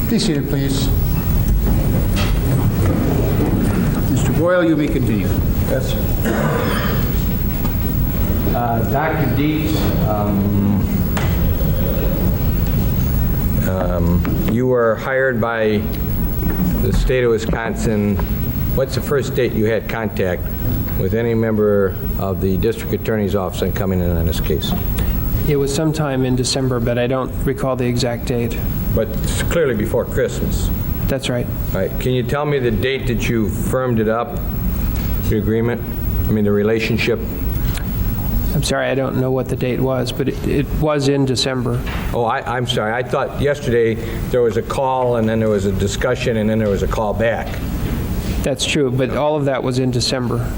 Be seated, please. Mr. Boyle, you may continue. Yes, sir. Dr. Dietz, you were hired by the state of Wisconsin. What's the first date you had contact with any member of the district attorney's office on coming in on this case? It was sometime in December, but I don't recall the exact date. But it's clearly before Christmas. That's right. All right. Can you tell me the date that you firmed it up, the agreement? I mean, the relationship? I'm sorry, I don't know what the date was, but it was in December. Oh, I'm sorry. I thought yesterday there was a call, and then there was a discussion, and then there was a call back. That's true, but all of that was in December.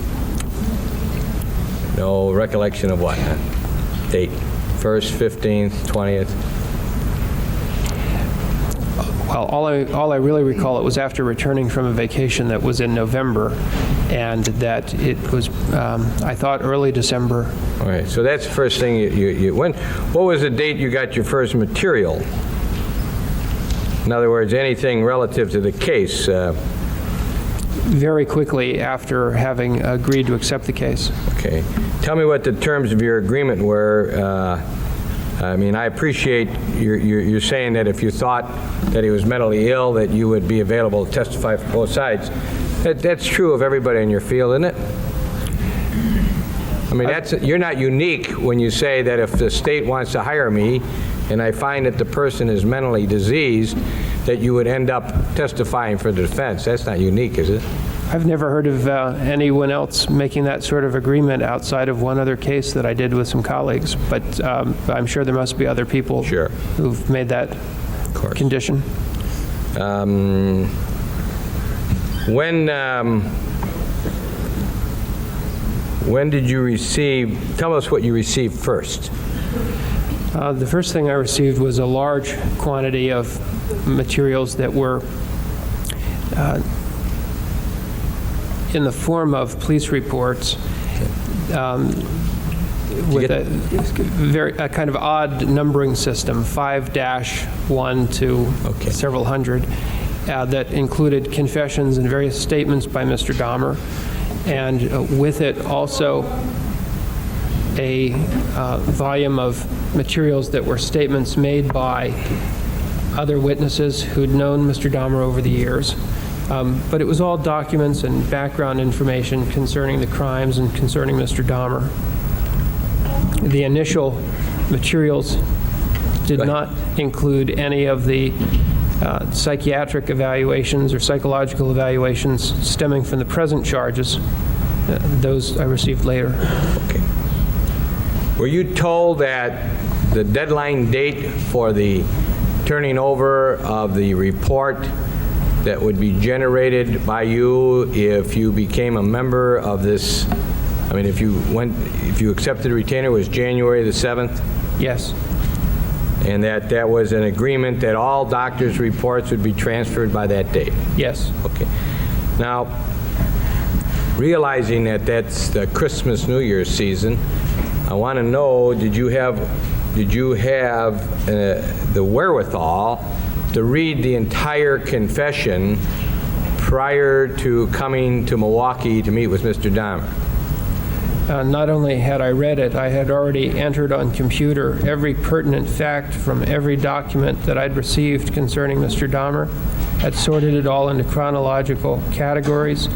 No recollection of what? Date? 1st, 15th, 20th? Well, all I really recall, it was after returning from a vacation that was in November, and that it was, I thought, early December. All right, so that's the first thing what was the date you got your first material? In other words, anything relative to the case? Very quickly after having agreed to accept the case. Okay. Tell me what the terms of your agreement were. I mean, I appreciate you're saying that if you thought that he was mentally ill, that you would be available to testify for both sides. That's true of everybody in your field, isn't it? I mean, you're not unique when you say that if the state wants to hire me and I find that the person is mentally diseased, that you would end up testifying for the defense. That's not unique, is it? I've never heard of anyone else making that sort of agreement outside of one other case that I did with some colleagues, but I'm sure there must be other people who've made that condition. When did you receive, tell us what you received first. The first thing I received was a large quantity of materials that were in the form of police reports with a kind of odd numbering system, 5-1 to several hundred, that included confessions and various statements by Mr. Dahmer, and with it also a volume of materials that were statements made by other witnesses who'd known Mr. Dahmer over the years. But it was all documents and background information concerning the crimes and concerning Mr. Dahmer. The initial materials did not include any of the psychiatric evaluations or psychological evaluations stemming from the present charges. Those I received later. Okay. Were you told that the deadline date for the turning over of the report that would be generated by you if you became a member of this, I mean, if you accepted a retainer, was January the 7th? Yes. And that was an agreement that all doctors' reports would be transferred by that date? Yes. Okay. Now, realizing that that's the Christmas New Year's season, I want to know, did you have the wherewithal to read the entire confession prior to coming to Milwaukee to meet with Mr. Dahmer? Not only had I read it, I had already entered on computer every pertinent fact from every document that I'd received concerning Mr. Dahmer, had sorted it all into chronological categories,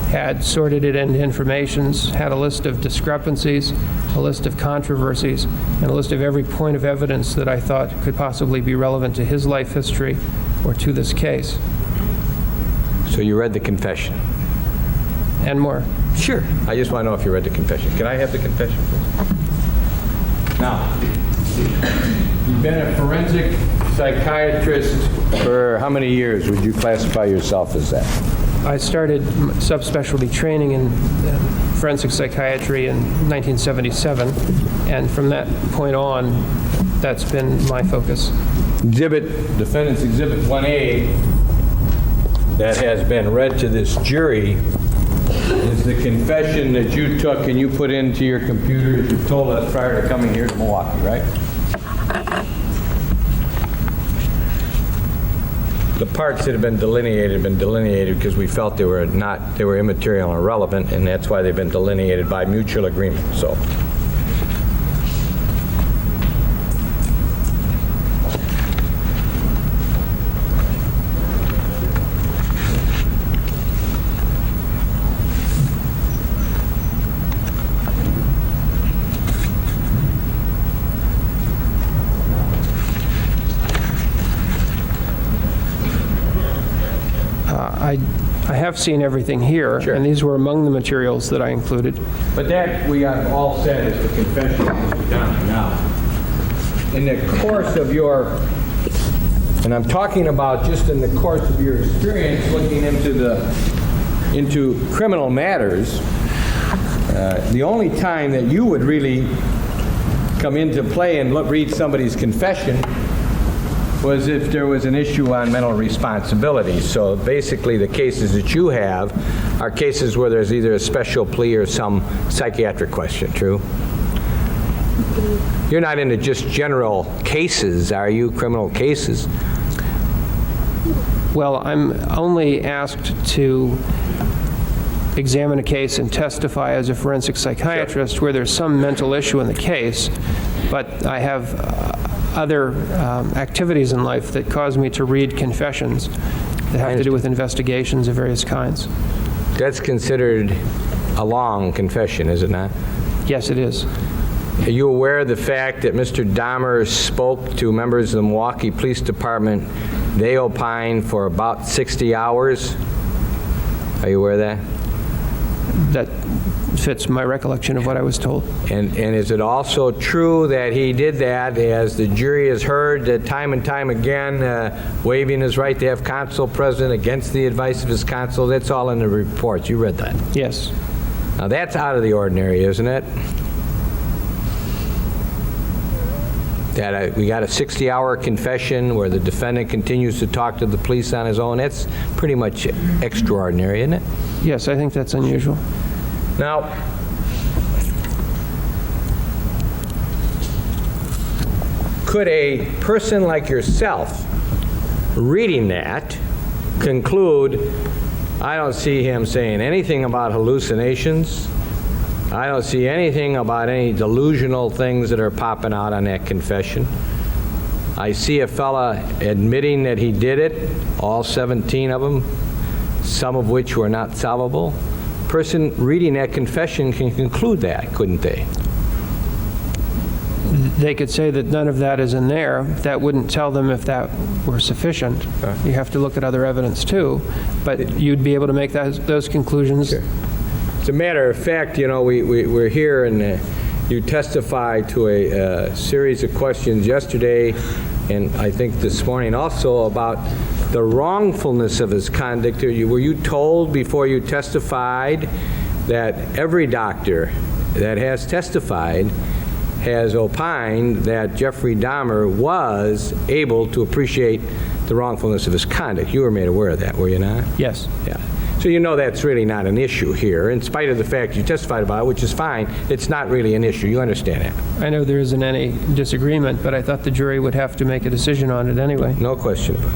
had sorted it into informations, had a list of discrepancies, a list of controversies, and a list of every point of evidence that I thought could possibly be relevant to his life history or to this case. So you read the confession? And more. Sure. I just want to know if you read the confession. Can I have the confession, please? Now, you've been a forensic psychiatrist for how many years would you classify yourself as that? I started subspecialty training in forensic psychiatry in 1977, and from that point on, that's been my focus. Defendant's Exhibit 1A that has been read to this jury is the confession that you took and you put into your computer as you told us prior to coming here to Milwaukee, right? the parts that have been delineated because we felt they were immaterial and irrelevant, and that's why they've been delineated by mutual agreement. So. I have seen everything here, Sure. and these were among the materials that I included. But that, we have all said, is the confession of Mr. Dahmer. Now, in the course of your, and I'm talking about just in the course of your experience looking into criminal matters, the only time that you would really come into play and read somebody's confession was if there was an issue on mental responsibility. So basically the cases that you have are cases where there's either a special plea or some psychiatric question, true? You're not into just general cases, are you? Criminal cases? Well, I'm only asked to examine a case and testify as a forensic psychiatrist where there's some mental issue in the case, but I have other activities in life that cause me to read confessions that have to do with investigations of various kinds. That's considered a long confession, is it not? Yes, it is. Are you aware of the fact that Mr. Dahmer spoke to members of the Milwaukee Police Department? They opined for about 60 hours. Are you aware of that? That fits my recollection of what I was told. And is it also true that he did that, as the jury has heard time and time again, waiving his right to have counsel present against the advice of his counsel? That's all in the report. You read that? Yes. Now that's out of the ordinary, isn't it? That we got a 60-hour confession where the defendant continues to talk to the police on his own. That's pretty much extraordinary, isn't it? Yes, I think that's unusual. Now, could a person like yourself, reading that, conclude, I don't see him saying anything about hallucinations, I don't see anything about any delusional things that are popping out on that confession. I see a fella admitting that he did it, all 17 of them, some of which were not solvable. Person reading that confession can conclude that, couldn't they? They could say that none of that is in there. That wouldn't tell them if that were sufficient. You have to look at other evidence too, but you'd be able to make those conclusions. Sure. As a matter of fact, you know, we're here and you testified to a series of questions yesterday and I think this morning also about the wrongfulness of his conduct. Were you told before you testified that every doctor that has testified has opined that Jeffrey Dahmer was able to appreciate the wrongfulness of his conduct? You were made aware of that, were you not? Yes. Yeah. So you know that's really not an issue here, in spite of the fact you testified about it, which is fine. It's not really an issue. You understand that? I know there isn't any disagreement, but I thought the jury would have to make a decision on it anyway. No question about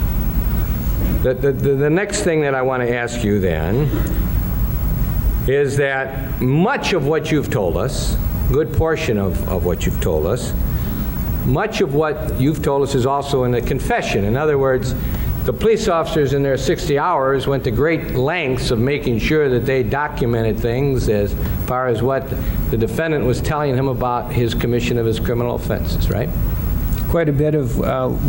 it. The next thing that I want to ask you then is that much of what you've told us, good portion of what you've told us, much of what you've told us is also in the confession. In other words, the police officers in their 60 hours went to great lengths of making sure that they documented things as far as what the defendant was telling him about his commission of his criminal offenses, right? Quite a bit of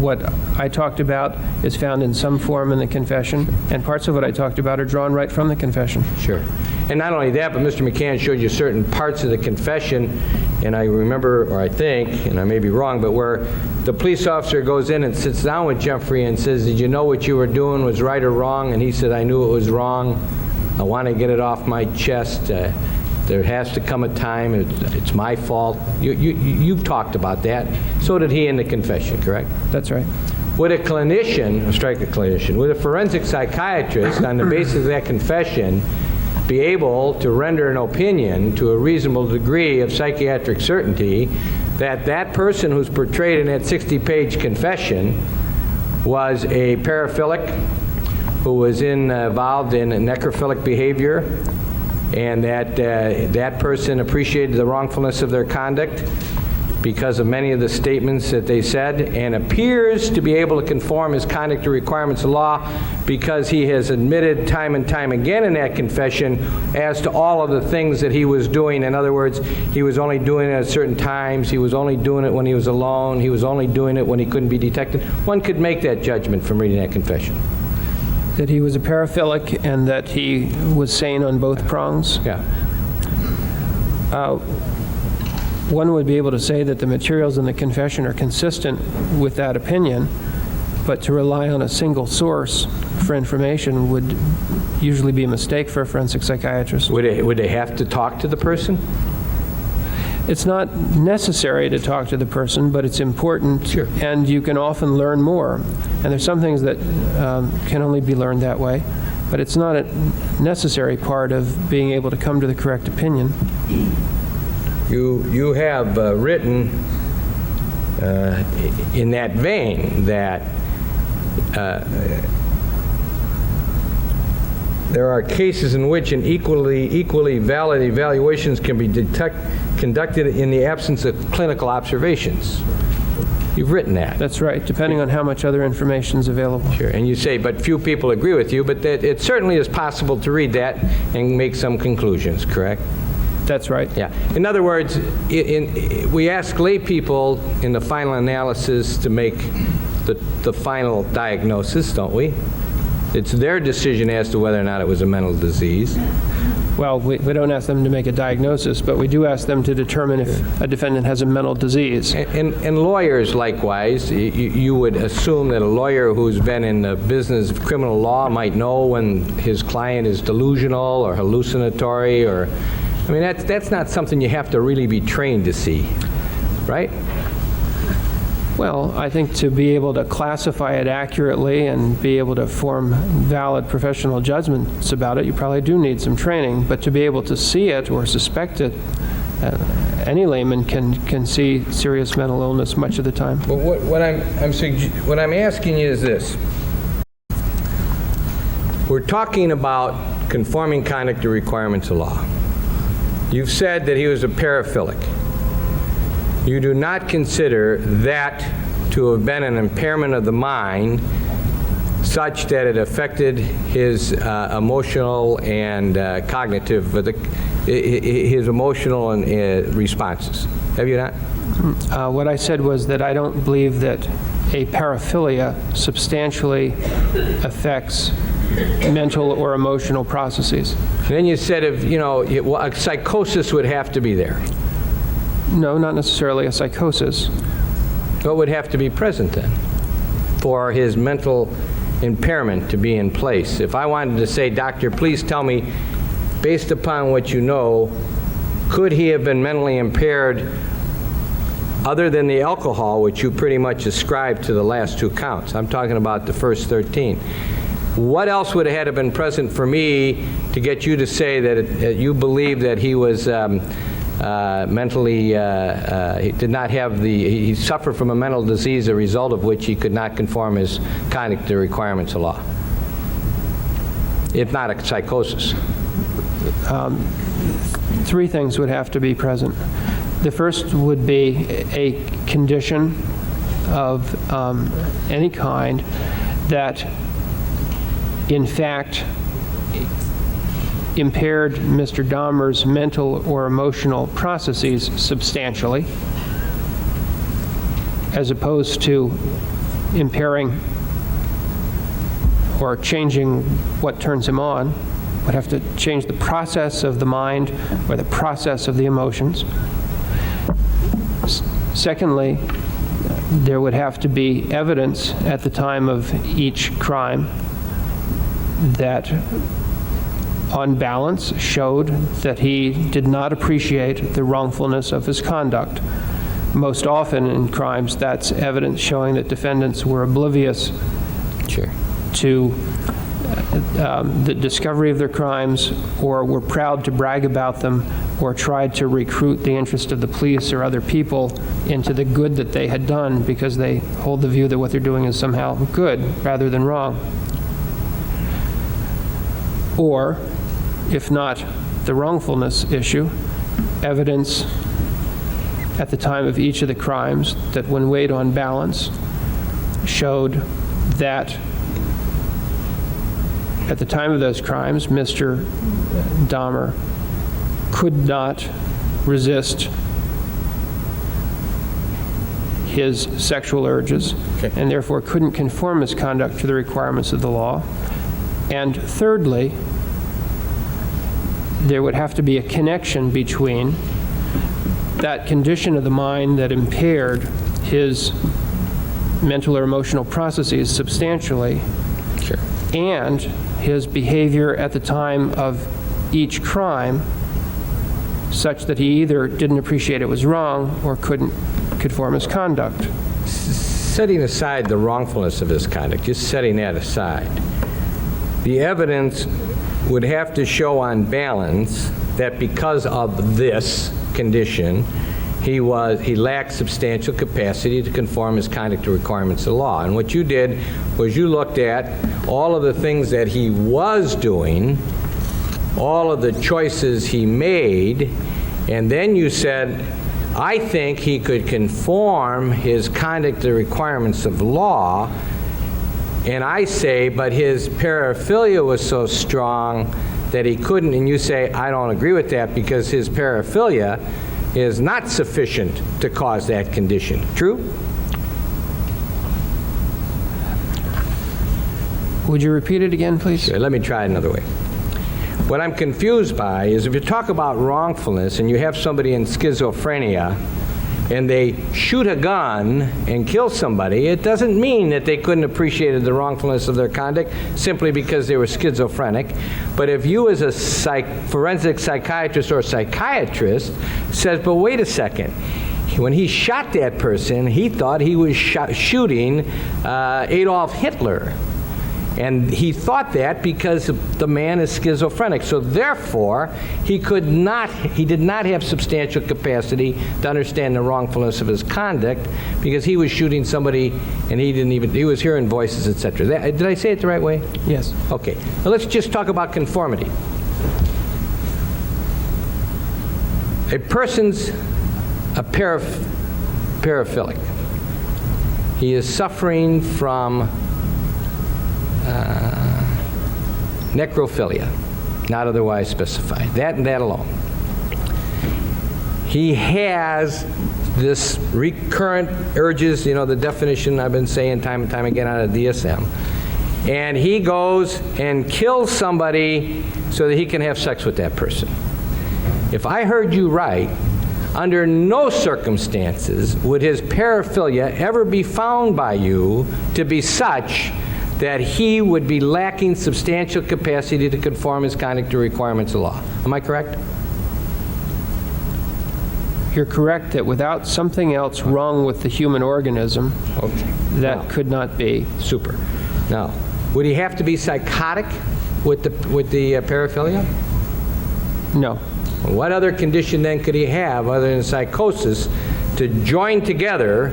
what I talked about is found in some form in the confession, and parts of what I talked about are drawn right from the confession. Sure. And not only that, but Mr. McCann showed you certain parts of the confession, and I remember, or I think, and I may be wrong, but where the police officer goes in and sits down with Jeffrey and says, did you know what you were doing was right or wrong? And he said, I knew it was wrong. I want to get it off my chest. There has to come a time, it's my fault. You've talked about that. So did he in the confession, correct? That's right. Would a clinician, strike a clinician, would a forensic psychiatrist, on the basis of that confession, be able to render an opinion to a reasonable degree of psychiatric certainty that that person who's portrayed in that 60-page confession was a paraphilic who was involved in necrophilic behavior, and that that person appreciated the wrongfulness of their conduct because of many of the statements that they said, and appears to be able to conform his conduct to requirements of law because he has admitted time and time again in that confession as to all of the things that he was doing. In other words, he was only doing it at certain times, he was only doing it when he was alone, he was only doing it when he couldn't be detected. One could make that judgment from reading that confession. That he was a paraphilic and that he was sane on both prongs? Yeah. One would be able to say that the materials in the confession are consistent with that opinion, but to rely on a single source for information would usually be a mistake for a forensic psychiatrist. Would they have to talk to the person? It's not necessary to talk to the person, but it's important, Sure. And you can often learn more. And there's some things that can only be learned that way, but it's not a necessary part of being able to come to the correct opinion. You have written in that vein that there are cases in which an equally valid evaluations can be conducted in the absence of clinical observations. You've written that. That's right, depending on how much other information is available. Sure, and you say, but few people agree with you, but that it certainly is possible to read that and make some conclusions, correct? That's right. Yeah. In other words, we ask lay people in the final analysis to make the final diagnosis, don't we? It's their decision as to whether or not it was a mental disease. Well, we don't ask them to make a diagnosis, but we do ask them to determine if a defendant has a mental disease. And lawyers, likewise, you would assume that a lawyer who's been in the business of criminal law might know when his client is delusional or hallucinatory, or, I mean, that's not something you have to really be trained to see, right? Well, I think to be able to classify it accurately and be able to form valid professional judgments about it, you probably do need some training. But to be able to see it or suspect it, any layman can see serious mental illness much of the time. But what I'm asking you is this. We're talking about conforming conduct to requirements of law. You've said that he was a paraphilic. You do not consider that to have been an impairment of the mind such that it affected his emotional and cognitive, his emotional and responses. Have you not? What I said was that I don't believe that a paraphilia substantially affects mental or emotional processes. Then you said, a psychosis would have to be there. No, not necessarily a psychosis. What would have to be present then for his mental impairment to be in place? If I wanted to say, doctor, please tell me, based upon what you know, could he have been mentally impaired other than the alcohol, which you pretty much ascribed to the last two counts? I'm talking about the first 13. What else would have had to been present for me to get you to say that you believe that he was mentally, he did not have he suffered from a mental disease, a result of which he could not conform his conduct to the requirements of law, if not a psychosis? Three things would have to be present. The first would be a condition of any kind that, in fact, impaired Mr. Dahmer's mental or emotional processes substantially, as opposed to impairing or changing what turns him on. Would have to change the process of the mind or the process of the emotions. Secondly, there would have to be evidence at the time of each crime that, on balance, showed that he did not appreciate the wrongfulness of his conduct. Most often in crimes, that's evidence showing that defendants were oblivious to the discovery of their crimes or were proud to brag about them or tried to recruit the interest of the police or other people into the good that they had done because they hold the view that what they're doing is somehow good rather than wrong. Or, if not the wrongfulness issue, evidence at the time of each of the crimes that, when weighed on balance, showed that at the time of those crimes, Mr. Dahmer could not resist his sexual urges, and therefore couldn't conform his conduct to the requirements of the law. And thirdly, there would have to be a connection between that condition of the mind that impaired his mental or emotional processes substantially, and his behavior at the time of each crime, such that he either didn't appreciate it was wrong or couldn't conform his conduct. Setting aside the wrongfulness of his conduct, just setting that aside, the evidence would have to show on balance that because of this condition, he lacked substantial capacity to conform his conduct to requirements of the law. And what you did was you looked at all of the things that he was doing, all of the choices he made, and then you said, I think he could conform his conduct to the requirements of the law. And I say, but his paraphilia was so strong that he couldn't, and you say, I don't agree with that because his paraphilia is not sufficient to cause that condition. True? Would you repeat it again, please? Sure, let me try it another way. What I'm confused by is if you talk about wrongfulness and you have somebody in schizophrenia and they shoot a gun and kill somebody, it doesn't mean that they couldn't appreciate the wrongfulness of their conduct simply because they were schizophrenic. But if you as a forensic psychiatrist or psychiatrist says, but wait a second, when he shot that person, he thought he was shooting Adolf Hitler. And he thought that because the man is schizophrenic. So therefore, he did not have substantial capacity to understand the wrongfulness of his conduct because he was shooting somebody and he was hearing voices, etc. Did I say it the right way? Yes. Okay. Now let's just talk about conformity. A person's a paraphilic. He is suffering from necrophilia, not otherwise specified. That and that alone. He has this recurrent urges, the definition I've been saying time and time again out of DSM. And he goes and kills somebody so that he can have sex with that person. If I heard you right, under no circumstances would his paraphilia ever be found by you to be such that he would be lacking substantial capacity to conform his conduct to requirements of law. Am I correct? You're correct that without something else wrong with the human organism, that could not be. Super. Now, would he have to be psychotic with the paraphilia? No. What other condition then could he have other than psychosis to join together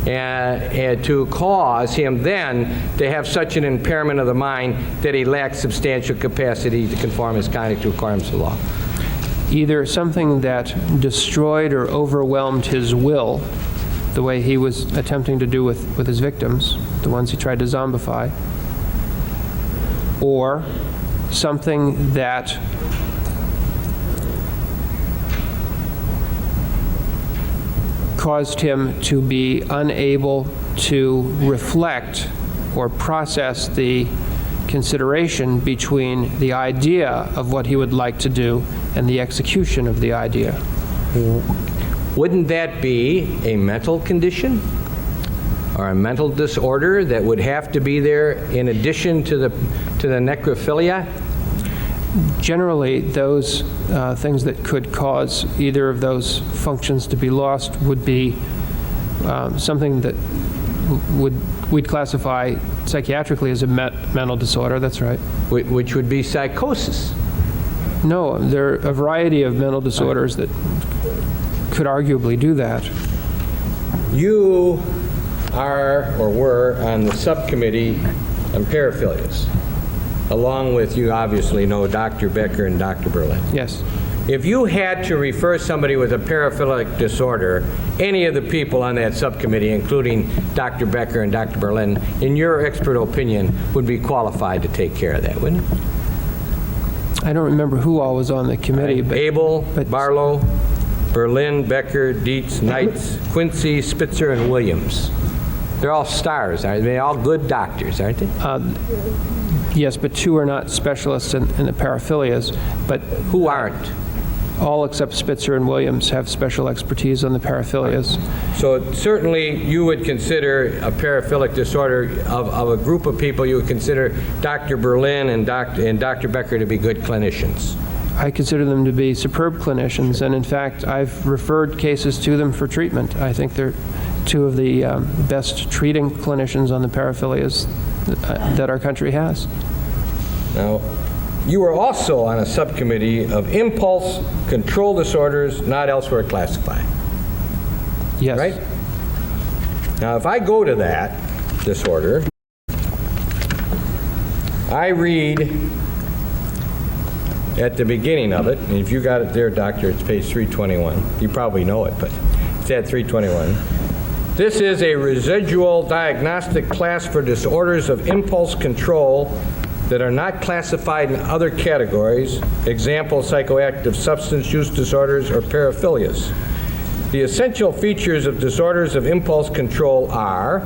and to cause him then to have such an impairment of the mind that he lacks substantial capacity to conform his conduct to requirements of the law? Either something that destroyed or overwhelmed his will, the way he was attempting to do with his victims, the ones he tried to zombify, or something that caused him to be unable to reflect or process the consideration between the idea of what he would like to do and the execution of the idea. Wouldn't that be a mental condition or a mental disorder that would have to be there in addition to the necrophilia? Generally, those things that could cause either of those functions to be lost would be something that we'd classify psychiatrically as a mental disorder. That's right. Which would be psychosis. No, there are a variety of mental disorders that could arguably do that. You are or were on the subcommittee on paraphilias, along with, you obviously know Dr. Becker and Dr. Berlin. Yes. If you had to refer somebody with a paraphilic disorder, any of the people on that subcommittee, including Dr. Becker and Dr. Berlin, in your expert opinion, would be qualified to take care of that, wouldn't it? I don't remember who all was on the committee, but Abel, Barlow, Berlin, Becker, Dietz, Knights, Quincy, Spitzer, and Williams. They're all stars, aren't they? They're all good doctors, aren't they? yes, but 2 are not specialists in the paraphilias. But Who aren't? all except Spitzer and Williams have special expertise on the paraphilias. So certainly you would consider a paraphilic disorder of a group of people, you would consider Dr. Berlin and Dr. Becker to be good clinicians. I consider them to be superb clinicians, and in fact, I've referred cases to them for treatment. I think they're 2 of the best treating clinicians on the paraphilias that our country has. Now, you were also on a subcommittee of impulse control disorders not elsewhere classified, Yes. right? Now, if I go to that disorder, I read at the beginning of it, and if you got it there, doctor, it's page 321. You probably know it, but it's at 321. This is a residual diagnostic class for disorders of impulse control that are not classified in other categories, example, psychoactive substance use disorders or paraphilias. The essential features of disorders of impulse control are: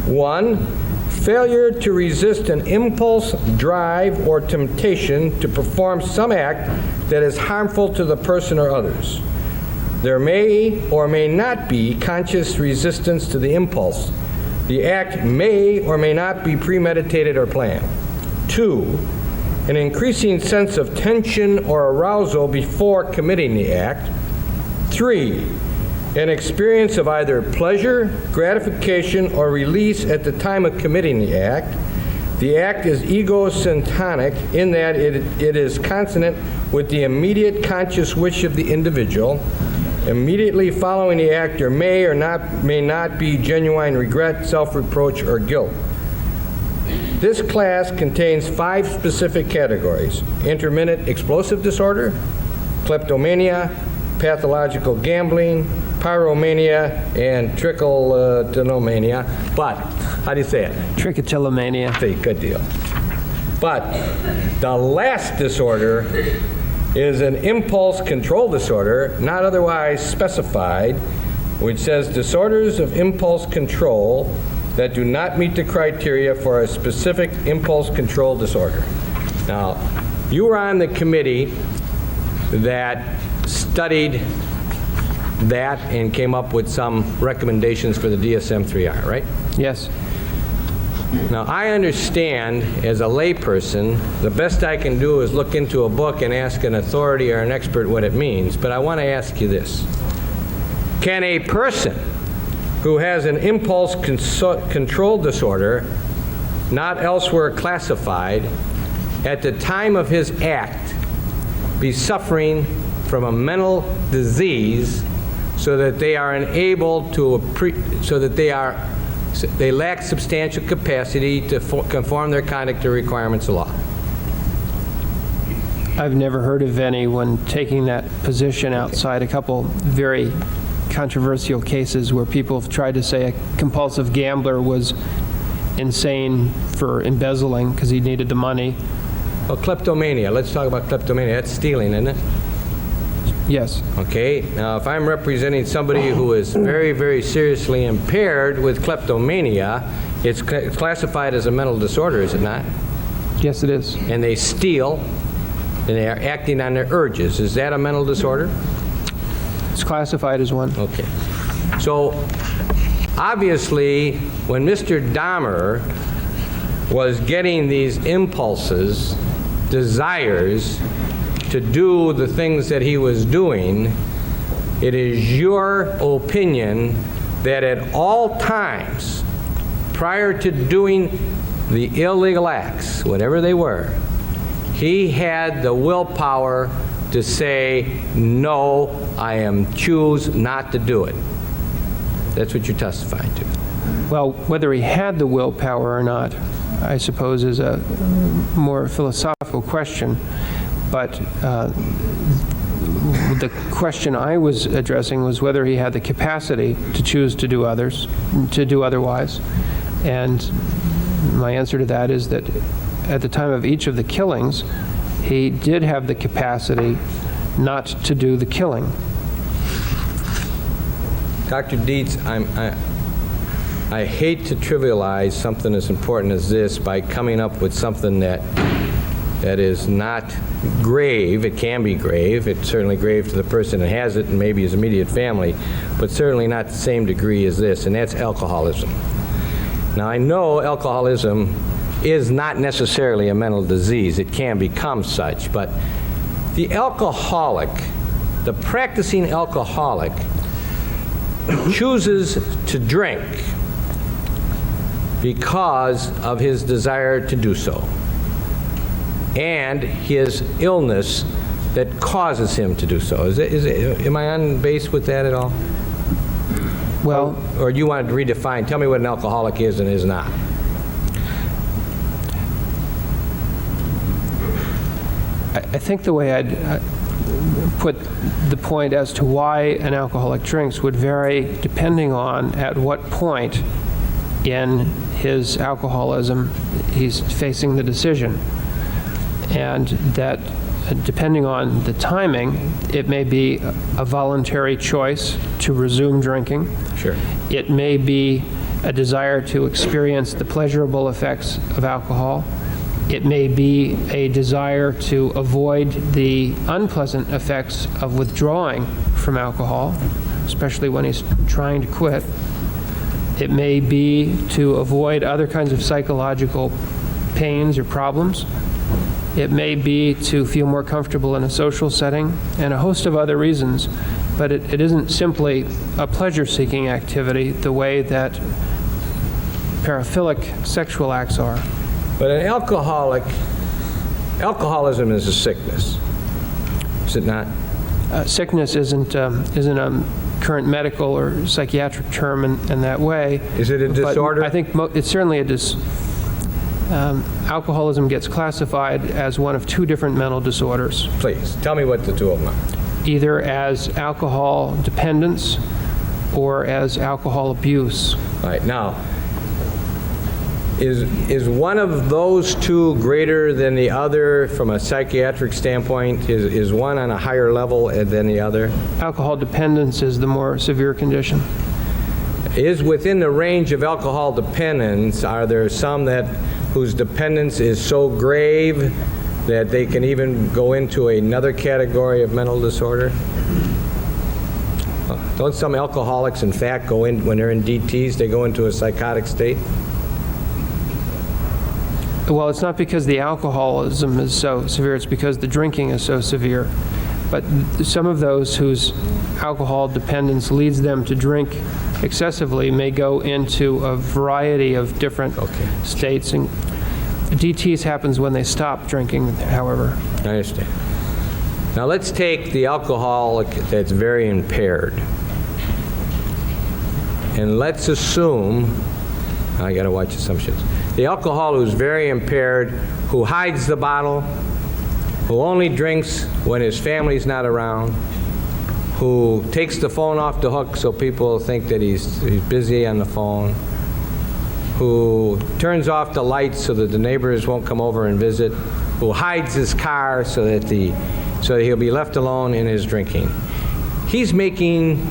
1, failure to resist an impulse, drive, or temptation to perform some act that is harmful to the person or others. There may or may not be conscious resistance to the impulse. The act may or may not be premeditated or planned. 2, an increasing sense of tension or arousal before committing the act. 3, an experience of either pleasure, gratification, or release at the time of committing the act. The act is egocentric in that it is consonant with the immediate conscious wish of the individual. Immediately following the act, there may or may not be genuine regret, self-reproach, or guilt. This class contains 5 specific categories: intermittent explosive disorder, kleptomania, pathological gambling, pyromania, and trichotillomania. But, how do you say it? Trichotillomania. See, good deal. But the last disorder is an impulse control disorder, not otherwise specified, which says disorders of impulse control that do not meet the criteria for a specific impulse control disorder. Now, you were on the committee that studied that and came up with some recommendations for the DSM-3R, right? Yes. Now, I understand as a layperson, the best I can do is look into a book and ask an authority or an expert what it means, but I want to ask you this. Can a person who has an impulse control disorder not elsewhere classified at the time of his act be suffering from a mental disease so that they are unable to, they lack substantial capacity to conform their conduct to requirements of law? I've never heard of anyone taking that position outside a couple very controversial cases where people have tried to say a compulsive gambler was insane for embezzling because he needed the money. Well, kleptomania. Let's talk about kleptomania. That's stealing, isn't it? Yes. Okay. Now, if I'm representing somebody who is very, very seriously impaired with kleptomania, it's classified as a mental disorder, is it not? Yes, it is. And they steal, and they are acting on their urges. Is that a mental disorder? It's classified as one. Okay. So, obviously, when Mr. Dahmer was getting these impulses, desires to do the things that he was doing, it is your opinion that at all times, prior to doing the illegal acts, whatever they were, He had the willpower to say, no, I choose not to do it. That's what you're testifying to. Well, whether he had the willpower or not, I suppose, is a more philosophical question. But the question I was addressing was whether he had the capacity to choose to do otherwise. And my answer to that is that at the time of each of the killings, he did have the capacity not to do the killing. Dr. Dietz, I hate to trivialize something as important as this by coming up with something that is not grave. It can be grave. It's certainly grave to the person that has it and maybe his immediate family, but certainly not the same degree as this, and that's alcoholism. Now, I know alcoholism is not necessarily a mental disease. It can become such, but the alcoholic, the practicing alcoholic, chooses to drink because of his desire to do so and his illness that causes him to do so. Am I on base with that at all? Well, or you want to redefine, tell me what an alcoholic is and is not. I think the way I'd put the point as to why an alcoholic drinks would vary depending on at what point in his alcoholism he's facing the decision. And that depending on the timing, it may be a voluntary choice to resume drinking. Sure. It may be a desire to experience the pleasurable effects of alcohol. It may be a desire to avoid the unpleasant effects of withdrawing from alcohol, especially when he's trying to quit. It may be to avoid other kinds of psychological pains or problems. It may be to feel more comfortable in a social setting, and a host of other reasons. But it isn't simply a pleasure-seeking activity the way that paraphilic sexual acts are. But an alcoholism is a sickness, is it not? Sickness isn't a current medical or psychiatric term in that way. Is it a disorder? But I think it's certainly alcoholism gets classified as one of two different mental disorders. Please, tell me what the two of them are. Either as alcohol dependence or as alcohol abuse. All right, now, is one of those two greater than the other from a psychiatric standpoint? Is one on a higher level than the other? Alcohol dependence is the more severe condition. Is within the range of alcohol dependence, are there some whose dependence is so grave that they can even go into another category of mental disorder? Don't some alcoholics, in fact, go in, when they're in DTs, they go into a psychotic state? Well, it's not because the alcoholism is so severe, it's because the drinking is so severe. But some of those whose alcohol dependence leads them to drink excessively may go into a variety of different states. And DTs happens when they stop drinking, however. I understand. Now let's take the alcoholic that's very impaired. And let's assume, I got to watch assumptions. The alcoholic who's very impaired, who hides the bottle, who only drinks when his family's not around, who takes the phone off the hook so people think that he's busy on the phone, who turns off the lights so that the neighbors won't come over and visit, who hides his car so that he'll be left alone in his drinking. He's making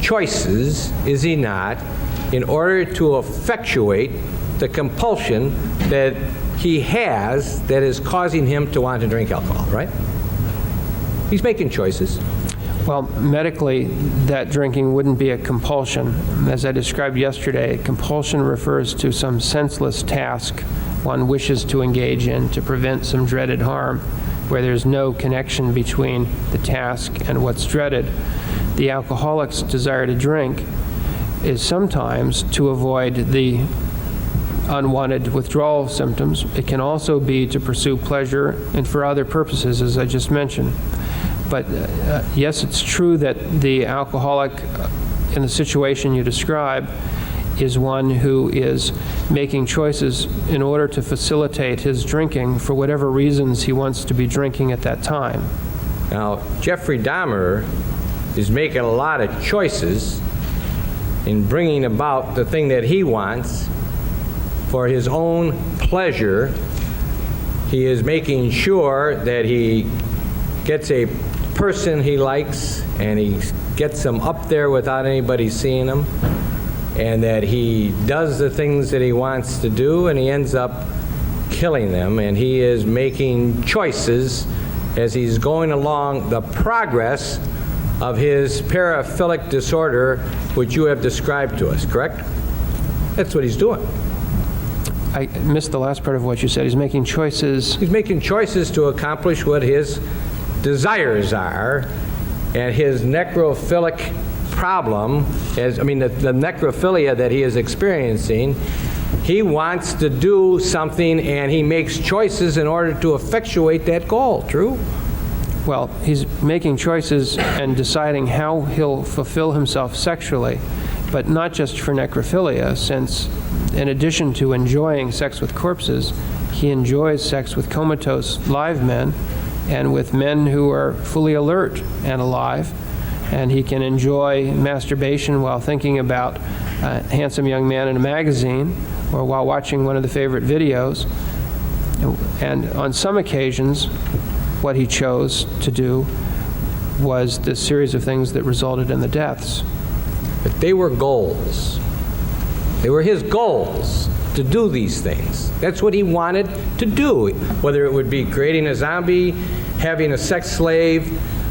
choices, is he not, in order to effectuate the compulsion that he has that is causing him to want to drink alcohol, right? He's making choices. Well, medically, that drinking wouldn't be a compulsion. As I described yesterday, compulsion refers to some senseless task one wishes to engage in to prevent some dreaded harm, where there's no connection between the task and what's dreaded. The alcoholic's desire to drink is sometimes to avoid the unwanted withdrawal symptoms. It can also be to pursue pleasure and for other purposes, as I just mentioned. But yes, it's true that the alcoholic in the situation you describe is one who is making choices in order to facilitate his drinking for whatever reasons he wants to be drinking at that time. Now, Jeffrey Dahmer is making a lot of choices in bringing about the thing that he wants for his own pleasure. He is making sure that he gets a person he likes and he gets them up there without anybody seeing them, and that he does the things that he wants to do and he ends up killing them, and he is making choices as he's going along the progress of his paraphilic disorder, which you have described to us, correct? That's what he's doing. I missed the last part of what you said. He's making choices. He's making choices to accomplish what his desires are, and his necrophilic problem, the necrophilia that he is experiencing, he wants to do something and he makes choices in order to effectuate that goal, true? Well, he's making choices and deciding how he'll fulfill himself sexually, but not just for necrophilia, since in addition to enjoying sex with corpses, he enjoys sex with comatose live men and with men who are fully alert and alive, and he can enjoy masturbation while thinking about a handsome young man in a magazine or while watching one of the favorite videos. And on some occasions, what he chose to do was the series of things that resulted in the deaths. But they were goals. They were his goals to do these things. That's what he wanted to do, whether it would be creating a zombie, having a sex slave,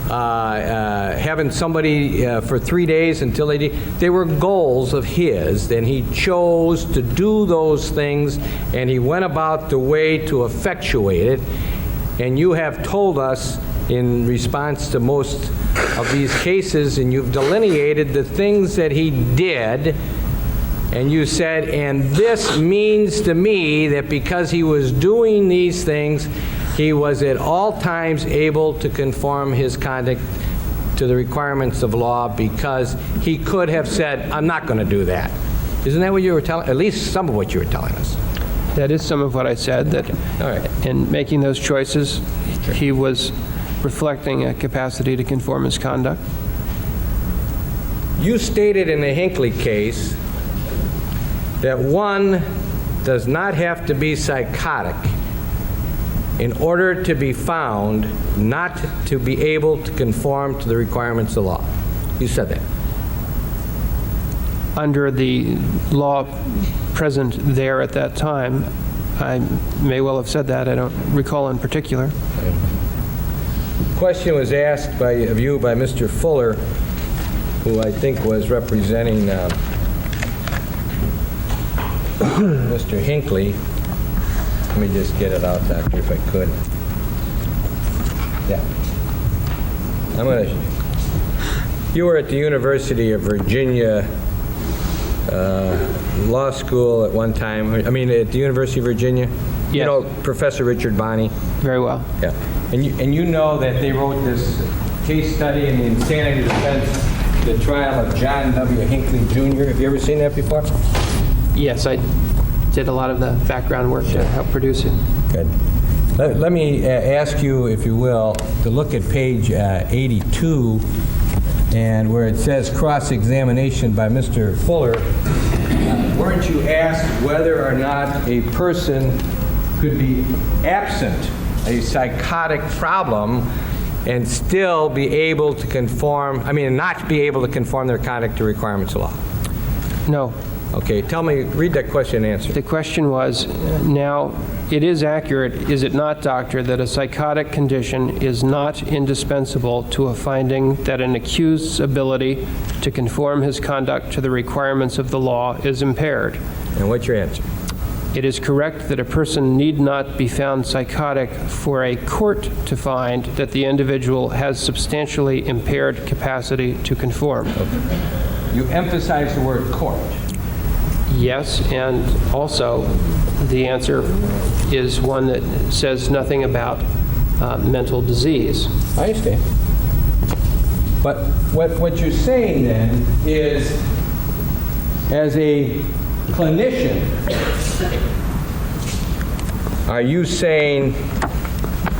having somebody for 3 days until they were goals of his, and he chose to do those things, and he went about the way to effectuate it. And you have told us in response to most of these cases, and you've delineated the things that he did, and you said, and this means to me that because he was doing these things, he was at all times able to conform his conduct to the requirements of law, because he could have said, I'm not going to do that. Isn't that what you were telling, at least some of what you were telling us? That is some of what I said, that All right. in making those choices, he was reflecting a capacity to conform his conduct. You stated in the Hinckley case that one does not have to be psychotic in order to be found not to be able to conform to the requirements of law. You said that. Under the law present there at that time, I may well have said that. I don't recall in particular. The question was asked of you by Mr. Fuller, who I think was representing Mr. Hinckley. Let me just get it out, Doctor, if I could. Yeah. You were at the University of Virginia Law School at one time. At the University of Virginia? Yes. You know Professor Richard Bonney? Very well. Yeah. And you know that they wrote this case study in the insanity defense, the trial of John W. Hinckley, Jr. Have you ever seen that before? Yes, I did a lot of the background work to help produce it. Good. Let me ask you, if you will, to look at page 82, and where it says cross-examination by Mr. Fuller. Weren't you asked whether or not a person could be absent a psychotic problem and still be able to conform, not be able to conform their conduct to requirements of law? No. Okay, read that question and answer. The question was, now, it is accurate, is it not, doctor, that a psychotic condition is not indispensable to a finding that an accused's ability to conform his conduct to the requirements of the law is impaired? And what's your answer? It is correct that a person need not be found psychotic for a court to find that the individual has substantially impaired capacity to conform. Okay. You emphasize the word court. Yes, and also the answer is one that says nothing about mental disease. I understand. But what you're saying then is, as a clinician, are you saying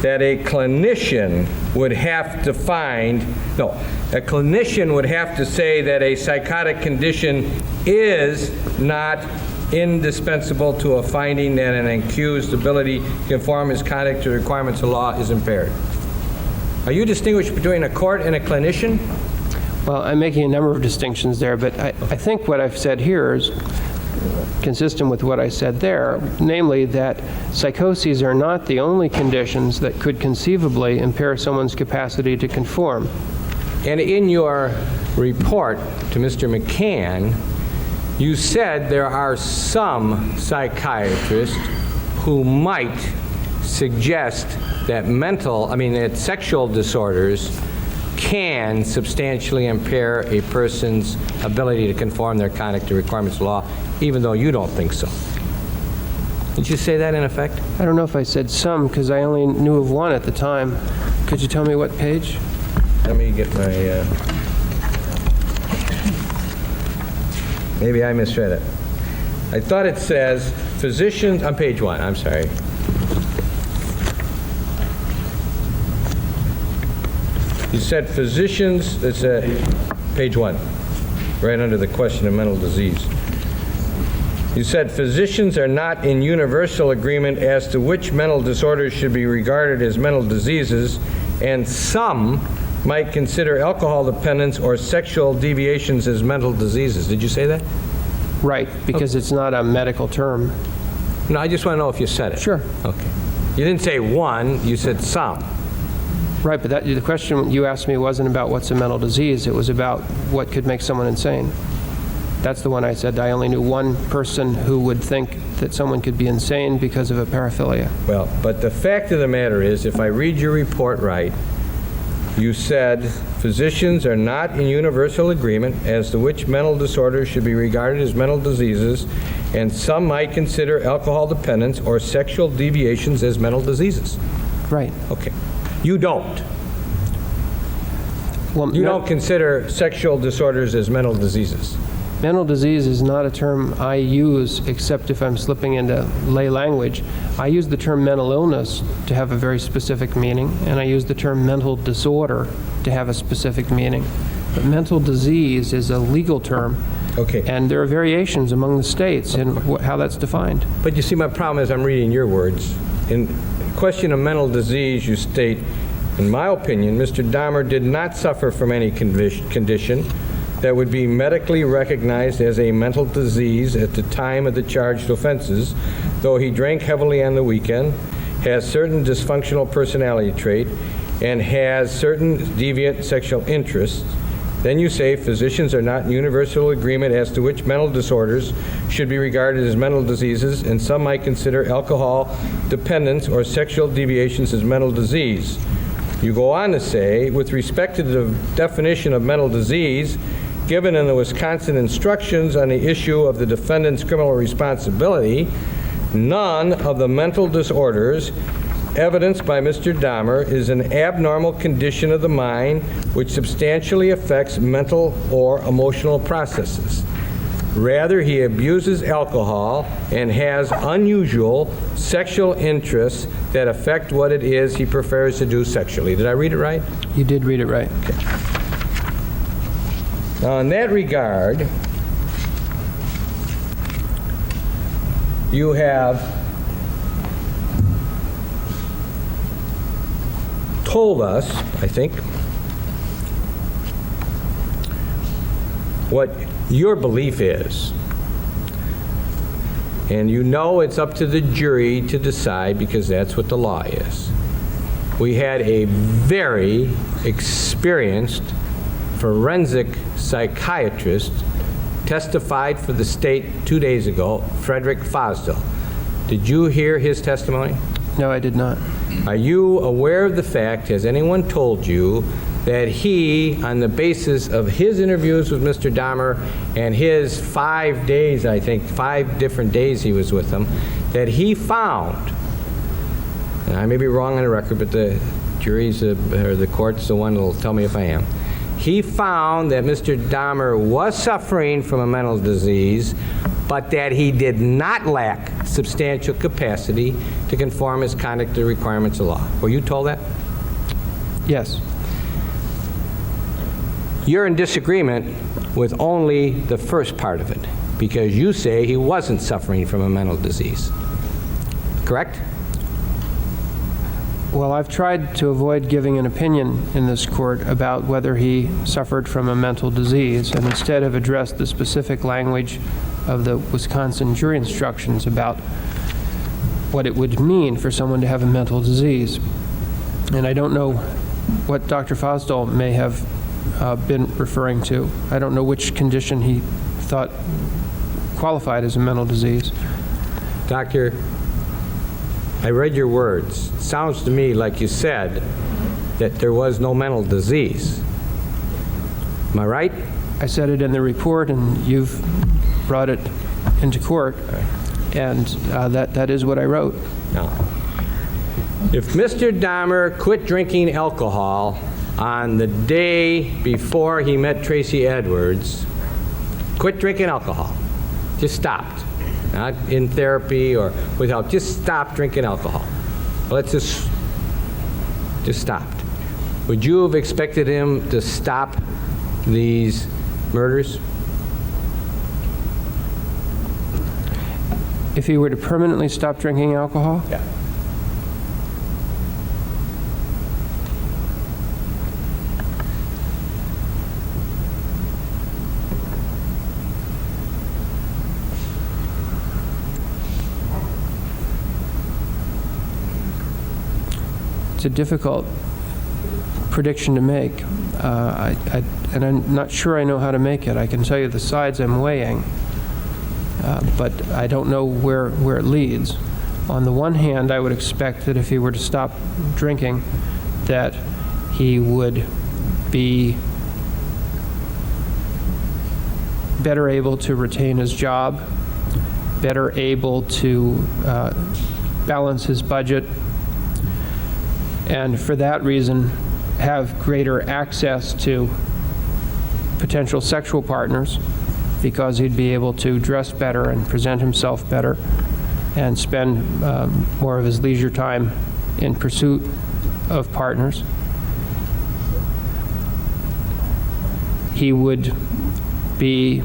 that a clinician would have to find, no, a clinician would have to say that a psychotic condition is not indispensable to a finding that an accused's ability to conform his conduct to the requirements of law is impaired? Are you distinguishing between a court and a clinician? Well, I'm making a number of distinctions there, but I think what I've said here is consistent with what I said there, namely that psychoses are not the only conditions that could conceivably impair someone's capacity to conform. And in your report to Mr. McCann, you said there are some psychiatrists who might suggest that that sexual disorders can substantially impair a person's ability to conform their conduct to requirements of law, even though you don't think so. Did you say that in effect? I don't know if I said some, because I only knew of one at the time. Could you tell me what page? Let me get my... Maybe I misread it. I thought it says physicians, on page 1, I'm sorry. You said physicians, it's page 1, right under the question of mental disease. You said physicians are not in universal agreement as to which mental disorders should be regarded as mental diseases, and some might consider alcohol dependence or sexual deviations as mental diseases. Did you say that? Right, because it's not a medical term. No, I just want to know if you said it. Sure. Okay. You didn't say one, you said some. Right, but the question you asked me wasn't about what's a mental disease. It was about what could make someone insane. That's the one I said. I only knew one person who would think that someone could be insane because of a paraphilia. Well, but the fact of the matter is, if I read your report right, you said physicians are not in universal agreement as to which mental disorders should be regarded as mental diseases, and some might consider alcohol dependence or sexual deviations as mental diseases. Right. Okay. You don't. Well, You don't consider sexual disorders as mental diseases. mental disease is not a term I use except if I'm slipping into lay language. I use the term mental illness to have a very specific meaning, and I use the term mental disorder to have a specific meaning. But mental disease is a legal term. Okay. And there are variations among the states in how that's defined. But you see, my problem is I'm reading your words. In question of mental disease, you state, in my opinion, Mr. Dahmer did not suffer from any condition that would be medically recognized as a mental disease at the time of the charged offenses, though he drank heavily on the weekend, has certain dysfunctional personality trait, and has certain deviant sexual interests. Then you say physicians are not in universal agreement as to which mental disorders should be regarded as mental diseases, and some might consider alcohol dependence or sexual deviations as mental disease. You go on to say, with respect to the definition of mental disease, given in the Wisconsin instructions on the issue of the defendant's criminal responsibility, none of the mental disorders evidenced by Mr. Dahmer is an abnormal condition of the mind which substantially affects mental or emotional processes. Rather, he abuses alcohol and has unusual sexual interests that affect what it is he prefers to do sexually. Did I read it right? You did read it right. Okay. Now, in that regard, you have told us, I think, what your belief is. And you know it's up to the jury to decide because that's what the law is. We had a very experienced forensic psychiatrist testified for the state 2 days ago, Frederick Fosdill. Did you hear his testimony? No, I did not. Are you aware of the fact, has anyone told you that he, on the basis of his interviews with Mr. Dahmer and his 5 days, I think, 5 different days he was with him, that he found, and I may be wrong on the record, but the jury's, or the court's the one that will tell me if I am, he found that Mr. Dahmer was suffering from a mental disease, but that he did not lack substantial capacity to conform his conduct to the requirements of law. Were you told that? Yes. You're in disagreement with only the first part of it, because you say he wasn't suffering from a mental disease. Correct? Well, I've tried to avoid giving an opinion in this court about whether he suffered from a mental disease, and instead have addressed the specific language of the Wisconsin jury instructions about what it would mean for someone to have a mental disease. And I don't know what Dr. Fosdal may have been referring to. I don't know which condition he thought qualified as a mental disease. Doctor, I read your words. It sounds to me like you said that there was no mental disease. Am I right? I said it in the report, and you've brought it into court, and that is what I wrote. No. If Mr. Dahmer quit drinking alcohol on the day before he met Tracy Edwards, quit drinking alcohol, just stopped, not in therapy or with help, just stopped drinking alcohol. Let's just stopped. Would you have expected him to stop these murders? If he were to permanently stop drinking alcohol? Yeah. It's a difficult prediction to make, and I'm not sure I know how to make it. I can tell you the sides I'm weighing, but I don't know where it leads. On the one hand, I would expect that if he were to stop drinking, that he would be better able to retain his job, better able to balance his budget, and for that reason have greater access to potential sexual partners, because he'd be able to dress better and present himself better and spend more of his leisure time in pursuit of partners. He would be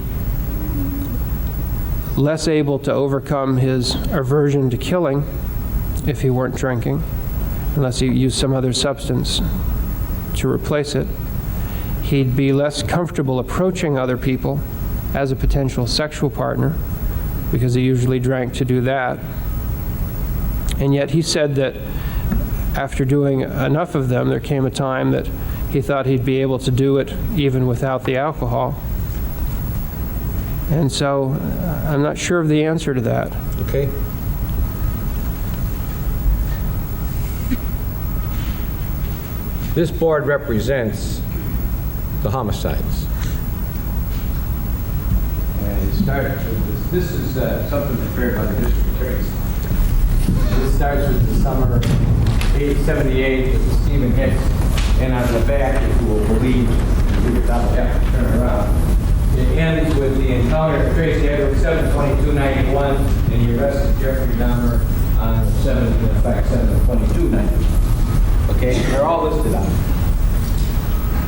less able to overcome his aversion to killing if he weren't drinking, unless he used some other substance to replace it. He'd be less comfortable approaching other people as a potential sexual partner, because he usually drank to do that. And yet he said that after doing enough of them, there came a time that he thought he'd be able to do it even without the alcohol. And so I'm not sure of the answer to that. Okay. This board represents the homicides. And it starts with this. This is something prepared by the district attorneys. This starts with the summer 878 with Stephen Hicks. And on the back, if you will believe, I'll have to turn around. It ends with the encounter of Tracy Edwards, 7/22/91, and the arrest of Jeffrey Dahmer on 7/22/91. Okay, they're all listed out.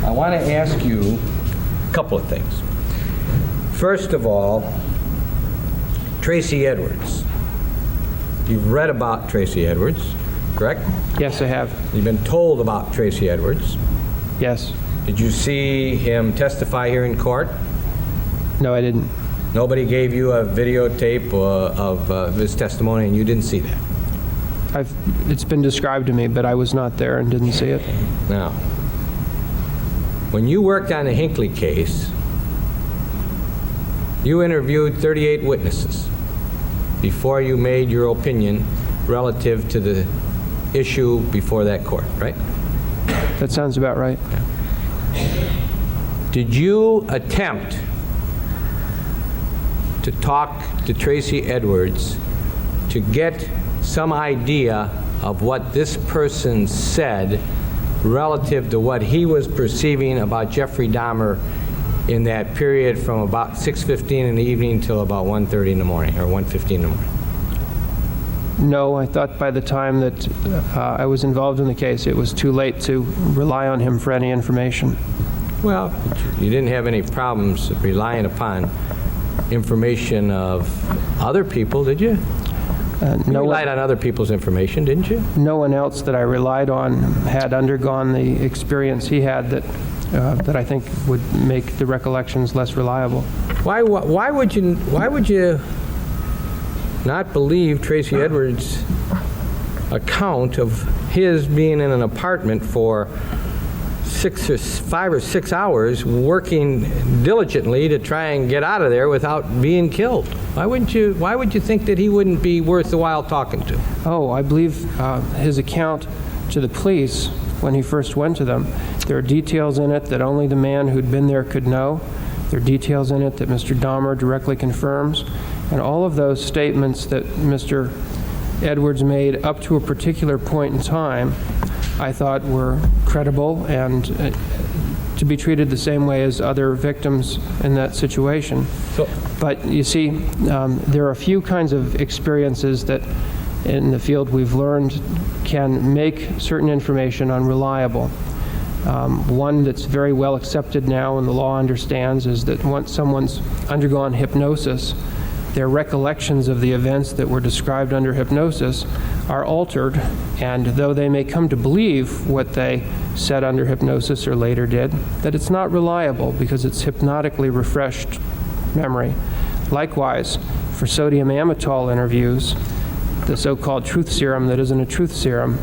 I want to ask you a couple of things. First of all, Tracy Edwards. You've read about Tracy Edwards, correct? Yes, I have. You've been told about Tracy Edwards. Yes. Did you see him testify here in court? No, I didn't. Nobody gave you a videotape of his testimony, and you didn't see that? It's been described to me, but I was not there and didn't see it. Now, when you worked on the Hinckley case, you interviewed 38 witnesses before you made your opinion relative to the issue before that court, right? That sounds about right. Did you attempt to talk to Tracy Edwards to get some idea of what this person said relative to what he was perceiving about Jeffrey Dahmer in that period from about 6:15 in the evening till about 1:30 in the morning, or 1:15 in the morning? No, I thought by the time that I was involved in the case, it was too late to rely on him for any information. Well, you didn't have any problems relying upon information of other people, did you? You relied on other people's information, didn't you? No one else that I relied on had undergone the experience he had that I think would make the recollections less reliable. Why would you not believe Tracy Edwards' account of his being in an apartment for 5 or 6 hours working diligently to try and get out of there without being killed? Why would you think that he wouldn't be worth the while talking to? Oh, I believe his account to the police when he first went to them, there are details in it that only the man who'd been there could know. There are details in it that Mr. Dahmer directly confirms. And all of those statements that Mr. Edwards made up to a particular point in time, I thought were credible and to be treated the same way as other victims in that situation. But you see, there are a few kinds of experiences that in the field we've learned can make certain information unreliable. One that's very well accepted now and the law understands is that once someone's undergone hypnosis, their recollections of the events that were described under hypnosis are altered, and though they may come to believe what they said under hypnosis or later did, that it's not reliable because it's hypnotically refreshed memory. Likewise, for sodium amytal interviews, the so-called truth serum that isn't a truth serum,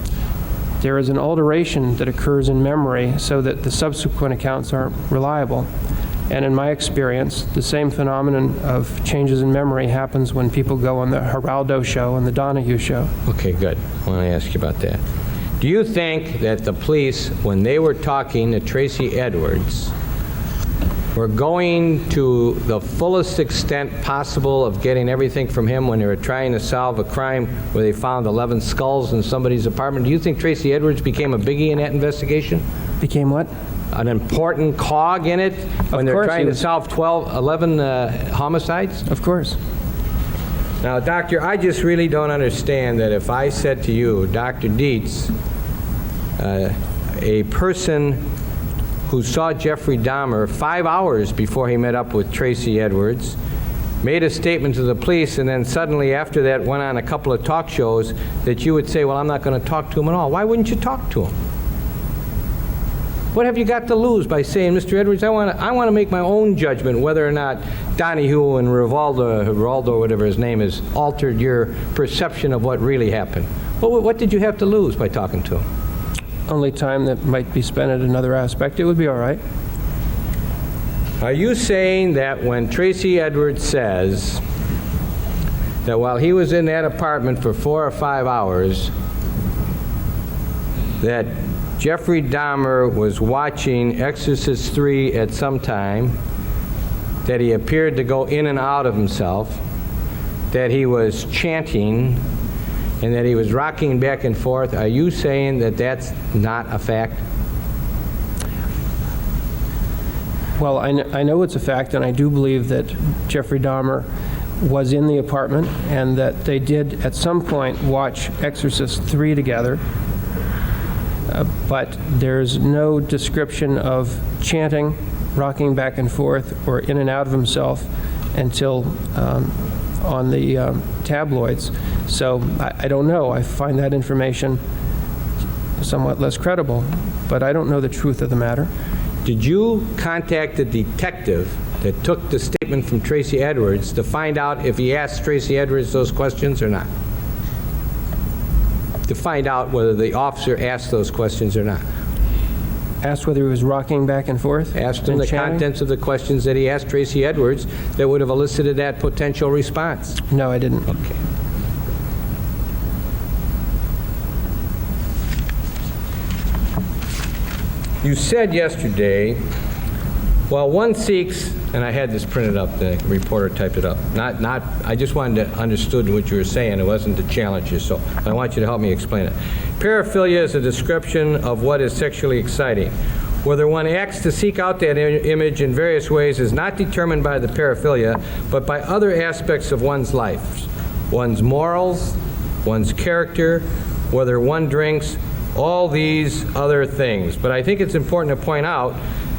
there is an alteration that occurs in memory so that the subsequent accounts aren't reliable. And in my experience, the same phenomenon of changes in memory happens when people go on the Geraldo show and the Donahue show. Okay, good. I want to ask you about that. Do you think that the police, when they were talking to Tracy Edwards, were going to the fullest extent possible of getting everything from him when they were trying to solve a crime where they found 11 skulls in somebody's apartment? Do you think Tracy Edwards became a biggie in that investigation? Became what? An important cog in it when they're trying to solve 11 homicides? Of course. Now, Doctor, I just really don't understand that if I said to you, Dr. Dietz, a person who saw Jeffrey Dahmer 5 hours before he met up with Tracy Edwards, made a statement to the police, and then suddenly after that went on a couple of talk shows, that you would say, well, I'm not going to talk to him at all. Why wouldn't you talk to him? What have you got to lose by saying, Mr. Edwards, I want to make my own judgment whether or not Donahue and Geraldo, whatever his name is, altered your perception of what really happened? What did you have to lose by talking to him? Only time that might be spent at another aspect. It would be all right. Are you saying that when Tracy Edwards says that while he was in that apartment for 4 or 5 hours, that Jeffrey Dahmer was watching Exorcist 3 at some time, that he appeared to go in and out of himself, that he was chanting, and that he was rocking back and forth? Are you saying that that's not a fact? Well, I know it's a fact, and I do believe that Jeffrey Dahmer was in the apartment and that they did at some point watch Exorcist 3 together. But there's no description of chanting, rocking back and forth, or in and out of himself until on the tabloids. So I don't know. I find that information somewhat less credible, but I don't know the truth of the matter. Did you contact the detective that took the statement from Tracy Edwards to find out if he asked Tracy Edwards those questions or not? To find out whether the officer asked those questions or not. Asked whether he was rocking back and forth? Asked him the contents of the questions that he asked Tracy Edwards that would have elicited that potential response. No, I didn't. Okay. You said yesterday, well, one seeks, and I had this printed up, the reporter typed it up. I just wanted to understood what you were saying. It wasn't to challenge you, so I want you to help me explain it. Paraphilia is a description of what is sexually exciting. Whether one acts to seek out that image in various ways is not determined by the paraphilia, but by other aspects of one's life. One's morals, one's character, whether one drinks, all these other things. But I think it's important to point out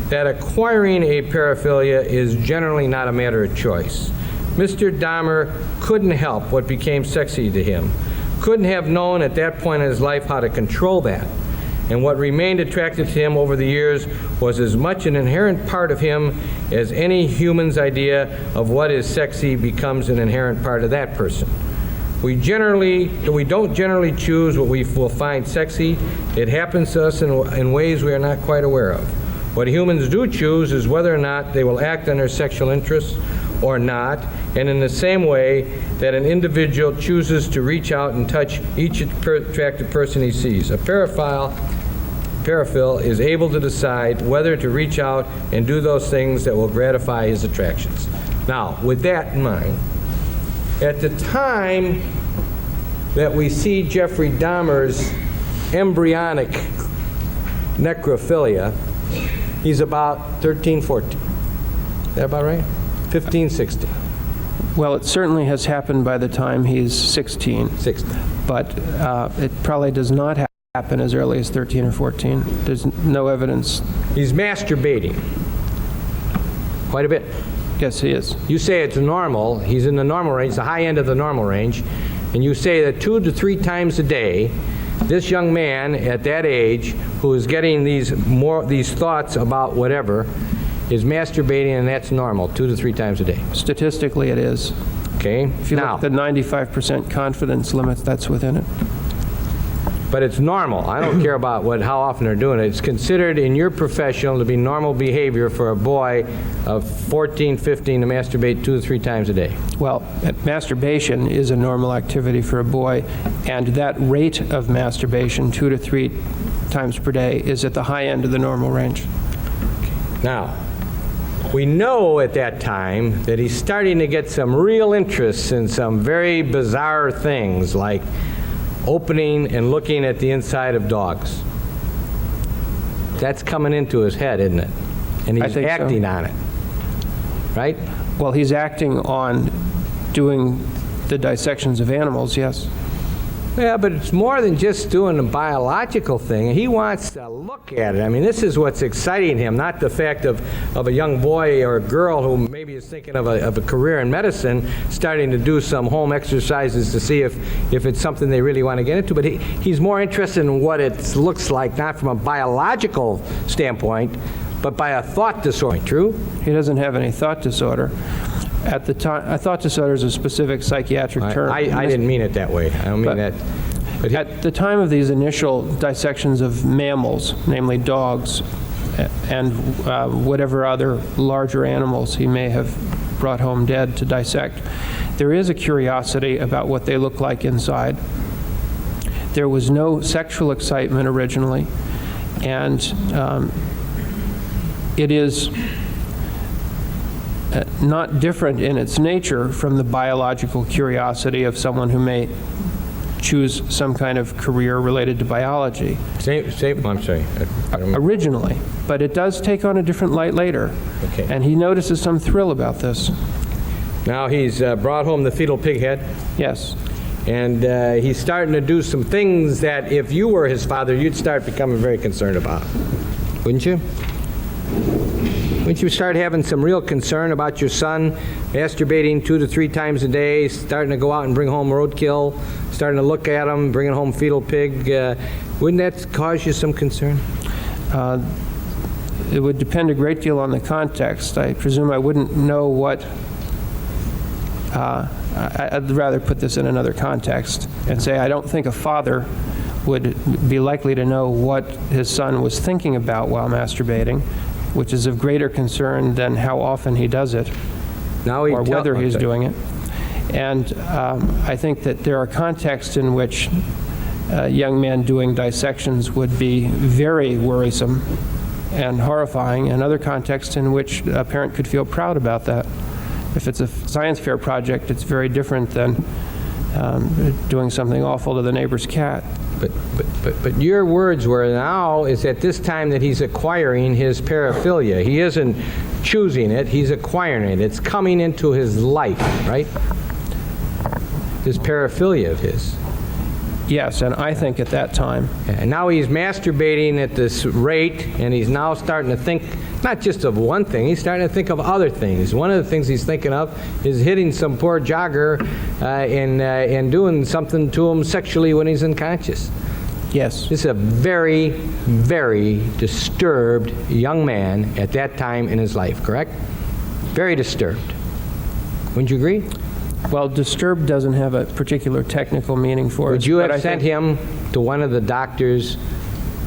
that acquiring a paraphilia is generally not a matter of choice. Mr. Dahmer couldn't help what became sexy to him, couldn't have known at that point in his life how to control that. And what remained attractive to him over the years was as much an inherent part of him as any human's idea of what is sexy becomes an inherent part of that person. We don't generally choose what we will find sexy. It happens to us in ways we are not quite aware of. What humans do choose is whether or not they will act on their sexual interests or not, and in the same way that an individual chooses to reach out and touch each attractive person he sees. A paraphil is able to decide whether to reach out and do those things that will gratify his attractions. Now, with that in mind, at the time that we see Jeffrey Dahmer's embryonic necrophilia, he's about 13, 14. Is that about right? 15, 16. Well, it certainly has happened by the time he's 16. 16. But it probably does not happen as early as 13 or 14. There's no evidence. He's masturbating quite a bit. Yes, he is. You say it's normal. He's in the normal range, the high end of the normal range, and you say that 2 to 3 times a day, this young man at that age who is getting these thoughts about whatever is masturbating, and that's normal, 2 to 3 times a day. Statistically, it is. Okay. If you look at the 95% confidence limit, that's within it. But it's normal. I don't care about how often they're doing it. It's considered in your profession to be normal behavior for a boy of 14, 15 to masturbate 2 to 3 times a day. Well, masturbation is a normal activity for a boy, and that rate of masturbation, 2 to 3 times per day, is at the high end of the normal range. Now, we know at that time that he's starting to get some real interest in some very bizarre things, like opening and looking at the inside of dogs. That's coming into his head, isn't it? And he's acting on it, right? Well, he's acting on doing the dissections of animals, yes. Yeah, but it's more than just doing a biological thing. He wants to look at it. I mean, this is what's exciting him, not the fact of a young boy or a girl who maybe is thinking of a career in medicine, starting to do some home exercises to see if it's something they really want to get into. But he's more interested in what it looks like, not from a biological standpoint, but by a thought disorder. True? He doesn't have any thought disorder. At the time, a thought disorder is a specific psychiatric term. I didn't mean it that way. I don't mean that. But at the time of these initial dissections of mammals, namely dogs, and whatever other larger animals he may have brought home dead to dissect, there is a curiosity about what they look like inside. There was no sexual excitement originally, and it is not different in its nature from the biological curiosity of someone who may choose some kind of career related to biology. I'm sorry. Originally, but it does take on a different light later. Okay. And he notices some thrill about this. Now he's brought home the fetal pig head. Yes. And he's starting to do some things that if you were his father, you'd start becoming very concerned about. Wouldn't you? Wouldn't you start having some real concern about your son masturbating 2 to 3 times a day, starting to go out and bring home roadkill, starting to look at him, bringing home fetal pig? Wouldn't that cause you some concern? It would depend a great deal on the context. I presume I wouldn't know what... I'd rather put this in another context and say I don't think a father would be likely to know what his son was thinking about while masturbating, which is of greater concern than how often he does it or whether he's doing it. And I think that there are contexts in which young men doing dissections would be very worrisome and horrifying, and other contexts in which a parent could feel proud about that. If it's a science fair project, it's very different than doing something awful to the neighbor's cat. But your words were now is at this time that he's acquiring his paraphilia. He isn't choosing it, he's acquiring it. It's coming into his life, right? This paraphilia of his. Yes, and I think at that time. And now he's masturbating at this rate, and he's now starting to think not just of one thing, he's starting to think of other things. One of the things he's thinking of is hitting some poor jogger and doing something to him sexually when he's unconscious. Yes. This is a very, very disturbed young man at that time in his life, correct? Very disturbed. Wouldn't you agree? Well, disturbed doesn't have a particular technical meaning for us. Would you have sent him to one of the doctors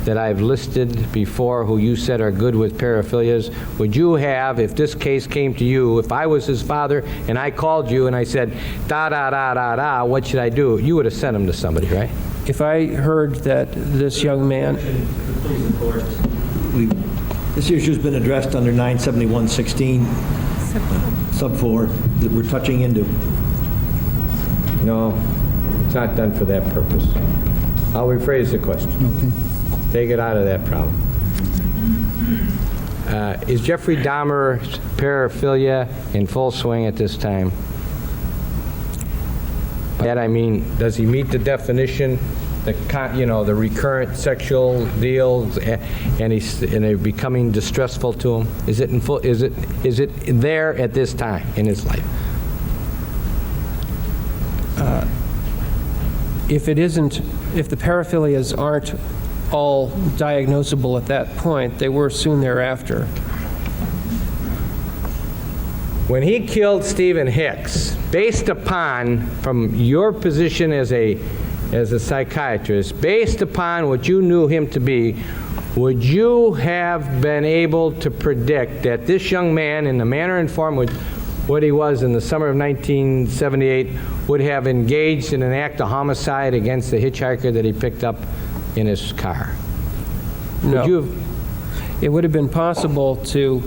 that I've listed before who you said are good with paraphilias? Would you have, if this case came to you, if I was his father and I called you and I said, da-da-da-da-da, what should I do? You would have sent him to somebody, right? If I heard that this young man... Please, the court. This issue's been addressed under 97116, sub 4, that we're touching into. No, it's not done for that purpose. I'll rephrase the question. Okay. Take it out of that problem. Is Jeffrey Dahmer's paraphilia in full swing at this time? By that I mean, does he meet the definition, the recurrent sexual deals, and they're becoming distressful to him? Is it in full? Is it there at this time in his life? If the paraphilias aren't all diagnosable at that point, they were soon thereafter. When he killed Stephen Hicks, based upon, from your position as a psychiatrist, based upon what you knew him to be, would you have been able to predict that this young man, in the manner and form with what he was in the summer of 1978, would have engaged in an act of homicide against the hitchhiker that he picked up in his car? No. It would have been possible to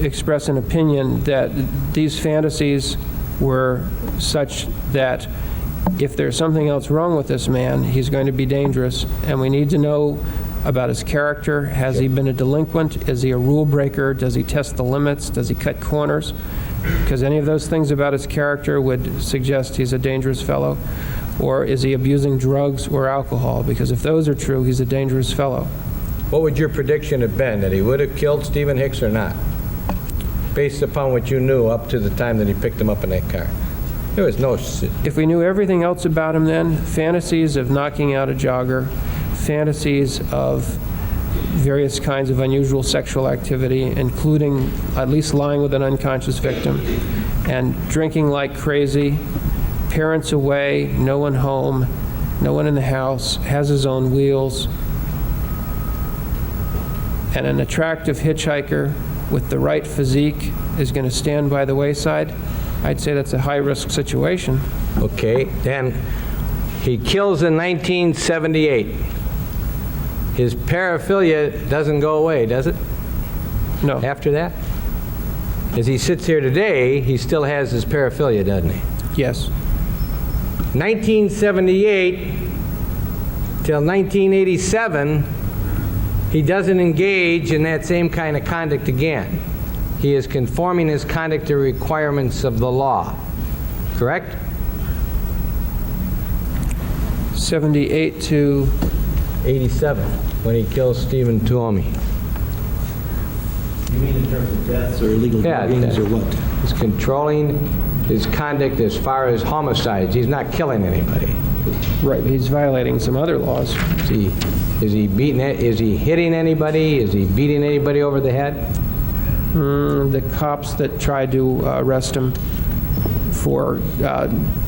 express an opinion that these fantasies were such that if there's something else wrong with this man, he's going to be dangerous, and we need to know about his character. Has he been a delinquent? Is he a rule breaker? Does he test the limits? Does he cut corners? Because any of those things about his character would suggest he's a dangerous fellow. Or is he abusing drugs or alcohol? Because if those are true, he's a dangerous fellow. What would your prediction have been, that he would have killed Stephen Hicks or not, based upon what you knew up to the time that he picked him up in that car? There was no... If we knew everything else about him then, fantasies of knocking out a jogger, fantasies of various kinds of unusual sexual activity, including at least lying with an unconscious victim, and drinking like crazy, parents away, no one home, no one in the house, has his own wheels, and an attractive hitchhiker with the right physique is going to stand by the wayside, I'd say that's a high-risk situation. Okay, then he kills in 1978. His paraphilia doesn't go away, does it? No. After that? As he sits here today, he still has his paraphilia, doesn't he? Yes. 1978 till 1987, he doesn't engage in that same kind of conduct again. He is conforming his conduct to requirements of the law. Correct? 78 to... 87, when he kills Stephen Tuomi. You mean in terms of deaths or illegal druggings or what? He's controlling his conduct as far as homicides. He's not killing anybody. Right, he's violating some other laws. Is he hitting anybody? Is he beating anybody over the head? The cops that tried to arrest him for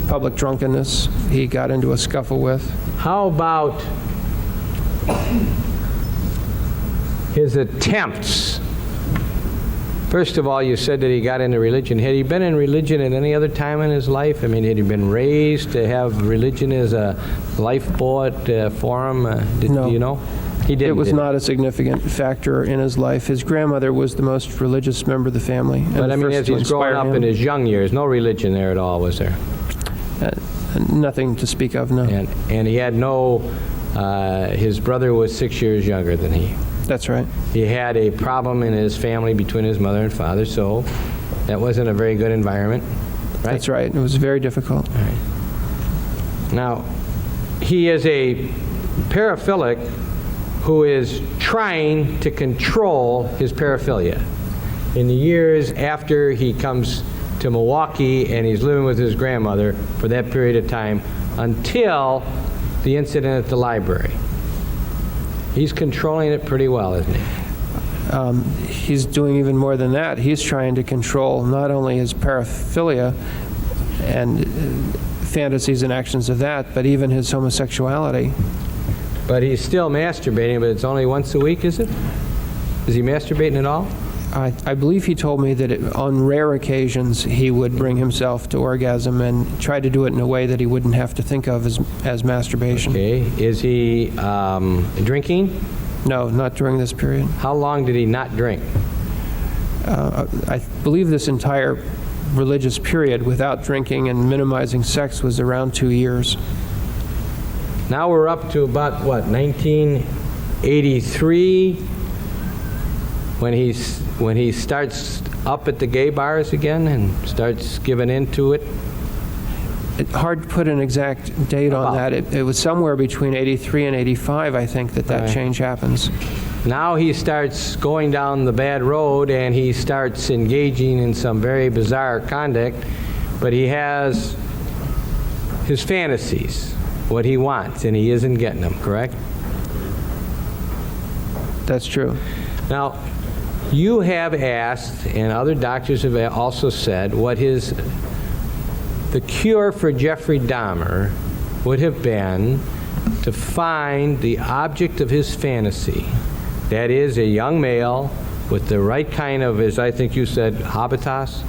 public drunkenness, he got into a scuffle with. How about his attempts? First of all, you said that he got into religion. Had he been in religion at any other time in his life? I mean, had he been raised to have religion as a lifeboat for him? No. Do you know? He didn't. It was did he? not a significant factor in his life. His grandmother was the most religious member of the family. and But the I mean, first as to he's growing inspire up in him. his young years, no religion there at all, was there? Nothing to speak of, no. And he had no, his brother was 6 years younger than he. That's right. He had a problem in his family between his mother and father, so that wasn't a very good environment, right? That's right. It was very difficult. Now, he is a paraphilic who is trying to control his paraphilia. In the years after he comes to Milwaukee and he's living with his grandmother for that period of time until the incident at the library. He's controlling it pretty well, isn't he? He's doing even more than that. He's trying to control not only his paraphilia and fantasies and actions of that, but even his homosexuality. But he's still masturbating, but it's only once a week, is it? Is he masturbating at all? I believe he told me that on rare occasions he would bring himself to orgasm and try to do it in a way that he wouldn't have to think of as masturbation. Okay. Is he drinking? No, not during this period. How long did he not drink? I believe this entire religious period without drinking and minimizing sex was around 2 years. Now we're up to about, what, 1983, when he starts up at the gay bars again and starts giving into it? It's hard to put an exact date on that. It was somewhere between 83 and 85, I think, that Right. change happens. Now he starts going down the bad road and he starts engaging in some very bizarre conduct, but he has his fantasies, what he wants, and he isn't getting them, correct? That's true. Now, you have asked, and other doctors have also said, what the cure for Jeffrey Dahmer would have been to find the object of his fantasy. That is, a young male with the right kind of, as I think you said, habitus?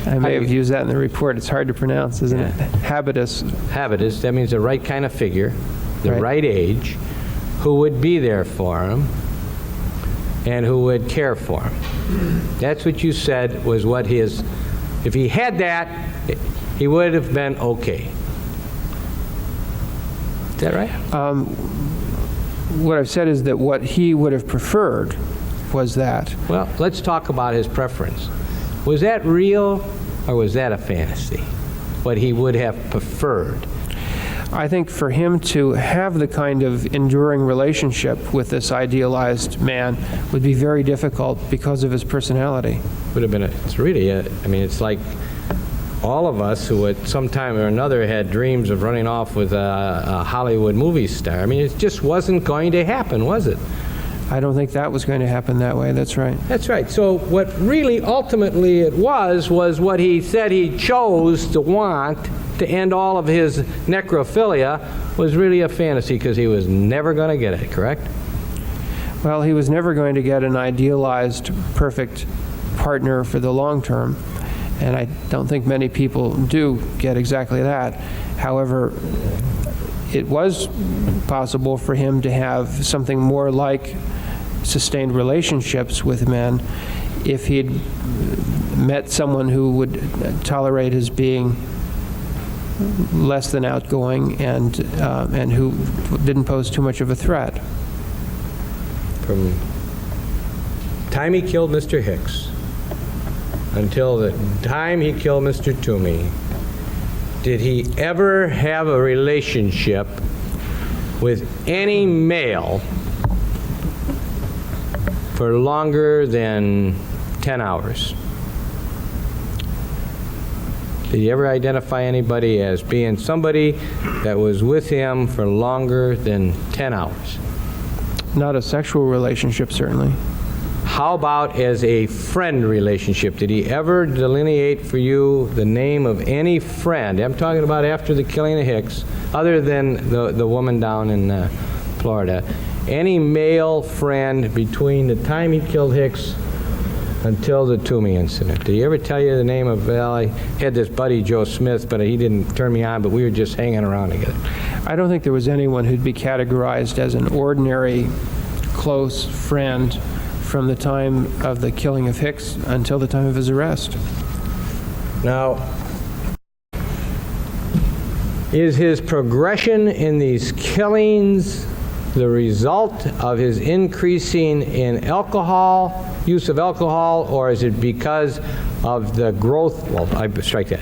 I may have used that in the report. It's hard to pronounce, isn't it? Habitus. Habitus, that means the right kind of figure, the Right. right age, who would be there for him and who would care for him. That's what you said was what his, if he had that, he would have been okay. Is that right? What I've said is that what he would have preferred was that. Well, let's talk about his preference. Was that real or was that a fantasy? What he would have preferred? I think for him to have the kind of enduring relationship with this idealized man would be very difficult because of his personality. Would have been, it's really, I mean, it's like all of us who at some time or another had dreams of running off with a Hollywood movie star. I mean, it just wasn't going to happen, was it? I don't think that was going to happen that way. That's right. That's right. So what really ultimately it was what he said he chose to want to end all of his necrophilia was really a fantasy because he was never going to get it, correct? Well, he was never going to get an idealized, perfect partner for the long term, and I don't think many people do get exactly that. However, it was possible for him to have something more like sustained relationships with men if he'd met someone who would tolerate his being less than outgoing and who didn't pose too much of a threat. From time he killed Mr. Hicks until the time he killed Mr. Toomey, did he ever have a relationship with any male for longer than 10 hours? Did he ever identify anybody as being somebody that was with him for longer than 10 hours? Not a sexual relationship, certainly. How about as a friend relationship? Did he ever delineate for you the name of any friend? I'm talking about after the killing of Hicks, other than the woman down in Florida. Any male friend between the time he killed Hicks until the Toomey incident? Did he ever tell you the name of, well, I had this buddy, Joe Smith, but he didn't turn me on, but we were just hanging around together? I don't think there was anyone who'd be categorized as an ordinary close friend from the time of the killing of Hicks until the time of his arrest. Now, is his progression in these killings the result of his increasing in alcohol, use of alcohol, or is it because of the growth? Well, I strike that.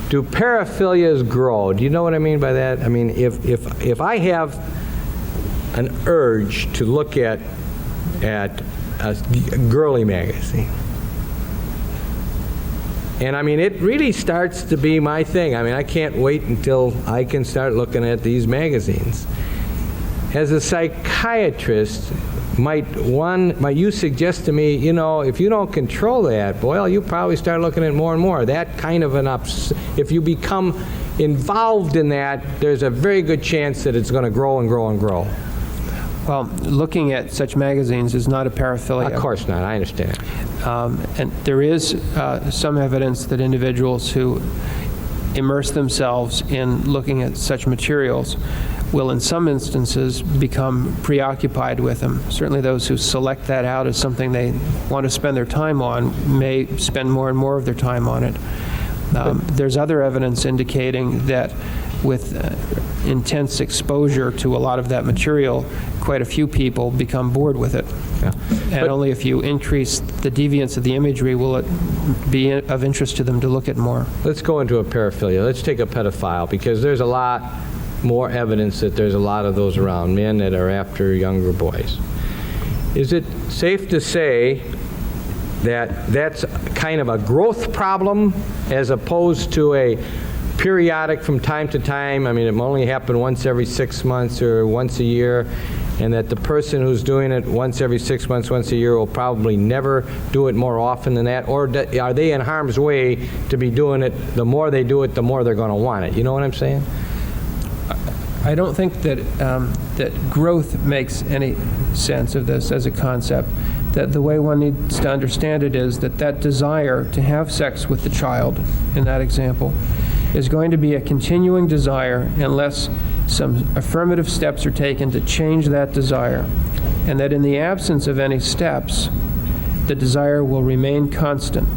Do paraphilias grow? Do you know what I mean by that? I mean, if I have an urge to look at a girly magazine, and I mean, it really starts to be my thing. I mean, I can't wait until I can start looking at these magazines. As a psychiatrist, might you suggest to me, you know, if you don't control that, Boyle, you probably start looking at more and more. That kind of if you become involved in that, there's a very good chance that it's going to grow and grow and grow. Well, looking at such magazines is not a paraphilia. Of course not, I understand. And there is some evidence that individuals who immerse themselves in looking at such materials will in some instances become preoccupied with them. Certainly those who select that out as something they want to spend their time on may spend more and more of their time on it. There's other evidence indicating that with intense exposure to a lot of that material, quite a few people become bored with it. Yeah. And only if you increase the deviance of the imagery will it be of interest to them to look at more. Let's go into a paraphilia. Let's take a pedophile, because there's a lot more evidence that there's a lot of those around, men that are after younger boys. Is it safe to say that that's kind of a growth problem as opposed to a periodic from time to time? I mean, it only happen once every 6 months or once a year, and that the person who's doing it once every 6 months, once a year will probably never do it more often than that? Or are they in harm's way to be doing it? The more they do it, the more they're going to want it. You know what I'm saying? I don't think that that growth makes any sense of this as a concept. That the way one needs to understand it is that that desire to have sex with the child, in that example, is going to be a continuing desire unless some affirmative steps are taken to change that desire. And that in the absence of any steps, the desire will remain constant.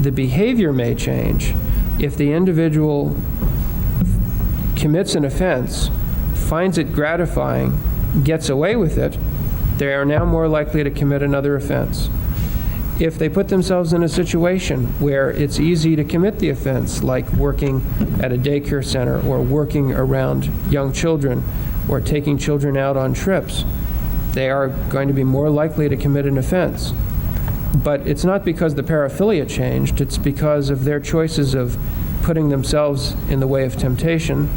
The behavior may change if the individual commits an offense, finds it gratifying, gets away with it, they are now more likely to commit another offense. If they put themselves in a situation where it's easy to commit the offense, like working at a daycare center or working around young children or taking children out on trips, they are going to be more likely to commit an offense. But it's not because the paraphilia changed, it's because of their choices of putting themselves in the way of temptation